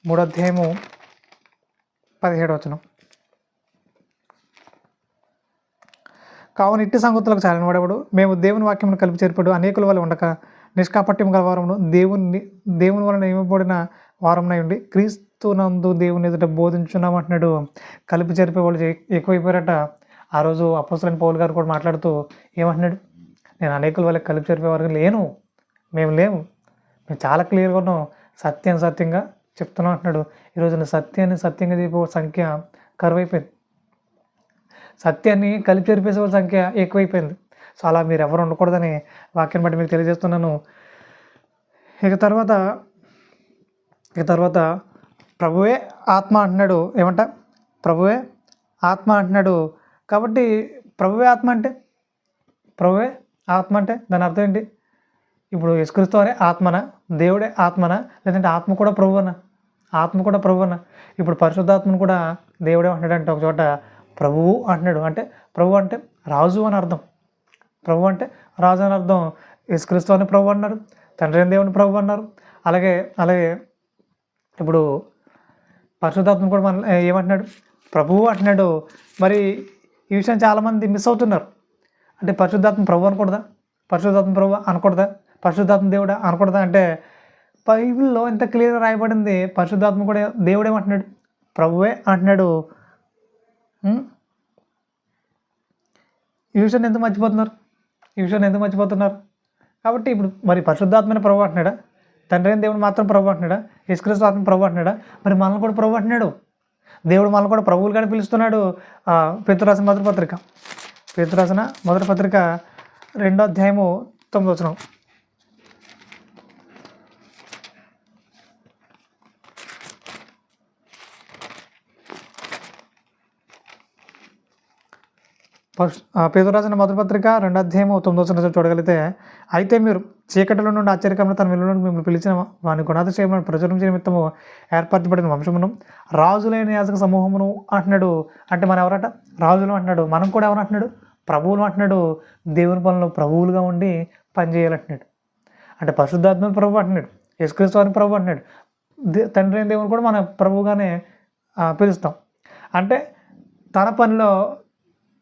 3వ అధ్యాయము 17. కావున ఇట్టి సంగతులకు చాలినవాడేవాడు మేము దేవుని వాక్యమును కలిపి చేర్పడు అనేకుల వల్ల ఉండక నిష్కాపట్యం గల వారమును దేవుని వలన నియమబడిన వారమునై ఉండి క్రీస్తునందు దేవుని ఎదుట బోధించున్నామంటున్నాడు. కలిపి చేర్పే వాళ్ళు ఎక్కువైపోయారట. ఆ రోజు అపోస్తలుడైన పౌలు గారు కూడా మాట్లాడుతూ ఏమంటున్నాడు? నేను అనేకుల వల్ల కలిపి చేర్పేవారు మేము లేము, మేము చాలా క్లియర్గా ఉన్నాం, సత్యంగా చెప్తున్నాం అంటున్నాడు. ఈరోజున సత్యంగా చెప్పే సంఖ్య కరువైపోయింది, సత్యాన్ని కలిపి చేర్పేసే వాళ్ళ సంఖ్య ఎక్కువైపోయింది. సో అలా మీరు ఎవరు ఉండకూడదని వాక్యం బట్టి మీకు తెలియజేస్తున్నాను. ఇక తర్వాత ప్రభువే ఆత్మ అంటున్నాడు. ఏమంట? ప్రభువే ఆత్మ అంటున్నాడు. కాబట్టి ప్రభువే ఆత్మ అంటే దాని అర్థం ఏంటి? ఇప్పుడు యేసుక్రీస్తు వారే ఆత్మనా, దేవుడే ఆత్మనా, లేదంటే ఆత్మ కూడా ప్రభువనా? ఆత్మ కూడా ప్రభు అన్న. ఇప్పుడు పరిశుద్ధాత్మను కూడా దేవుడే అంటున్నాడంటే ఒక చోట ప్రభువు అంటున్నాడు. అంటే ప్రభు అంటే రాజు అని అర్థం. ప్రభు అంటే రాజు అని అర్థం. యేసుక్రీస్తు అని ప్రభు అన్నారు, తండ్రి అయిన దేవుని ప్రభు అన్నారు. అలాగే ఇప్పుడు పరిశుద్ధాత్మ కూడా మన ఏమంటున్నాడు? ప్రభువు అంటున్నాడు. మరి ఈ విషయం చాలామంది మిస్ అవుతున్నారు. అంటే పరిశుద్ధాత్మ ప్రభు అనకూడదా? పరిశుద్ధాత్మ ప్రభు అనకూడదా? పరిశుద్ధాత్మ దేవుడా అనకూడదా? అంటే బైబిల్లో ఎంత క్లియర్గా రాయబడింది. పరిశుద్ధాత్మ కూడా దేవుడేమంటున్నాడు? ప్రభువే అంటున్నాడు. ఈ విషయాన్ని ఎందుకు మర్చిపోతున్నారు? కాబట్టి ఇప్పుడు మరి పరిశుద్ధాత్మైన ప్రభు అంటున్నాడా? తండ్రి అయిన దేవుడు మాత్రం ప్రభు అంటున్నాడా? యేసుక్రీస్తు ఆత్మ ప్రభు అంటున్నాడా? మరి మనల్ని కూడా ప్రభు అంటున్నాడు. దేవుడు మనల్ని కూడా ప్రభువులుగానే పిలుస్తున్నాడు. పేతురు రాసిన మొదటి పత్రిక 2వ అధ్యాయము 9వ వచనం. పేతురు రాసిన మొదటి పత్రిక 2వ అధ్యాయము 9వ వచనం చూడగలిగితే, అయితే మీరు చీకటిలో నుండి ఆశ్చర్యకరమైన తన వెలుగులోకి మిమ్మల్ని పిలిచిన వాని గుణాతిశయములను ప్రచురించే నిమిత్తము ఏర్పరచబడిన వంశమును, రాజులైన యాజక సమూహమును అంటున్నాడు. అంటే మనం ఎవరట? రాజులు అంటున్నాడు. మనం కూడా ఎవరు అంటున్నాడు? ప్రభువులు అంటున్నాడు. దేవుని పనులు ప్రభువులుగా ఉండి పనిచేయాలంటున్నాడు. అంటే పరిశుద్ధాత్మ ప్రభు అంటున్నాడు, యేసుక్రీస్తు అని ప్రభు అంటున్నాడు. తండ్రి అయిన దేవుని కూడా మనం ప్రభువుగానే పిలుస్తాం. అంటే తన పనిలో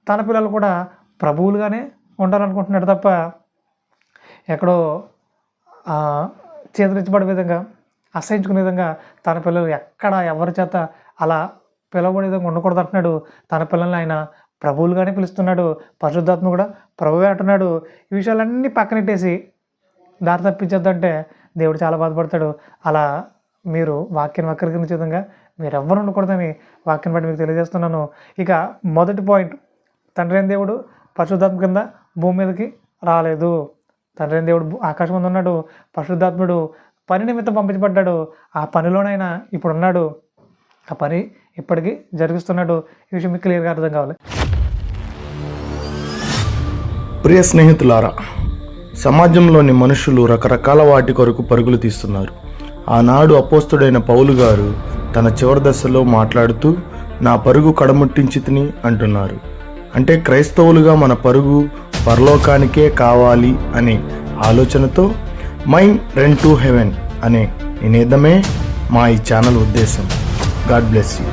తన పిల్లలు కూడా ప్రభువులుగానే ఉండాలనుకుంటున్నాడు తప్ప ఎక్కడో చేతులిచ్చబడే విధంగా, అసహించుకునే విధంగా తన పిల్లలు ఎక్కడ ఎవరి చేత అలా పిలవబడే విధంగా ఉండకూడదు అంటున్నాడు. తన పిల్లల్ని ఆయన ప్రభువులుగానే పిలుస్తున్నాడు. పరిశుద్ధాత్మ కూడా ప్రభువే అంటున్నాడు. ఈ విషయాలన్నీ పక్కనెట్టేసి దారి తప్పించొద్దంటే దేవుడు చాలా బాధపడతాడు. అలా మీరు వాక్యాన్ని వక్రీకరించే విధంగా మీరు ఎవ్వరు ఉండకూడదని వాక్యం బట్టి మీకు తెలియజేస్తున్నాను. ఇక మొదటి పాయింట్, తండ్రి అయిన దేవుడు పరిశుద్ధాత్మ కింద భూమి మీదకి రాలేదు. తండ్రి అయిన దేవుడు ఆకాశం ముందు ఉన్నాడు. పరిశుద్ధాత్ముడు పని నిమిత్తం పంపించబడ్డాడు. ఆ పనిలోనైనా ఇప్పుడు ఉన్నాడు. ఆ పని ఇప్పటికీ జరిగిస్తున్నాడు. ఈ విషయం మీకు క్లియర్గా అర్థం కావాలి. ప్రియ స్నేహితులారా, సమాజంలోని మనుషులు రకరకాల వాటి కొరకు పరుగులు తీస్తున్నారు. ఆనాడు అపోస్తుడైన పౌలు గారు తన చివరి దశలో మాట్లాడుతూ నా పరుగు కడముట్టించితిని అంటున్నారు. అంటే క్రైస్తవులుగా మన పరుగు పరలోకానికే కావాలి అనే ఆలోచనతో మైండ్ రన్ టు హెవెన్ అనే నినాదమే మా ఈ ఛానల్ ఉద్దేశం. God bless you.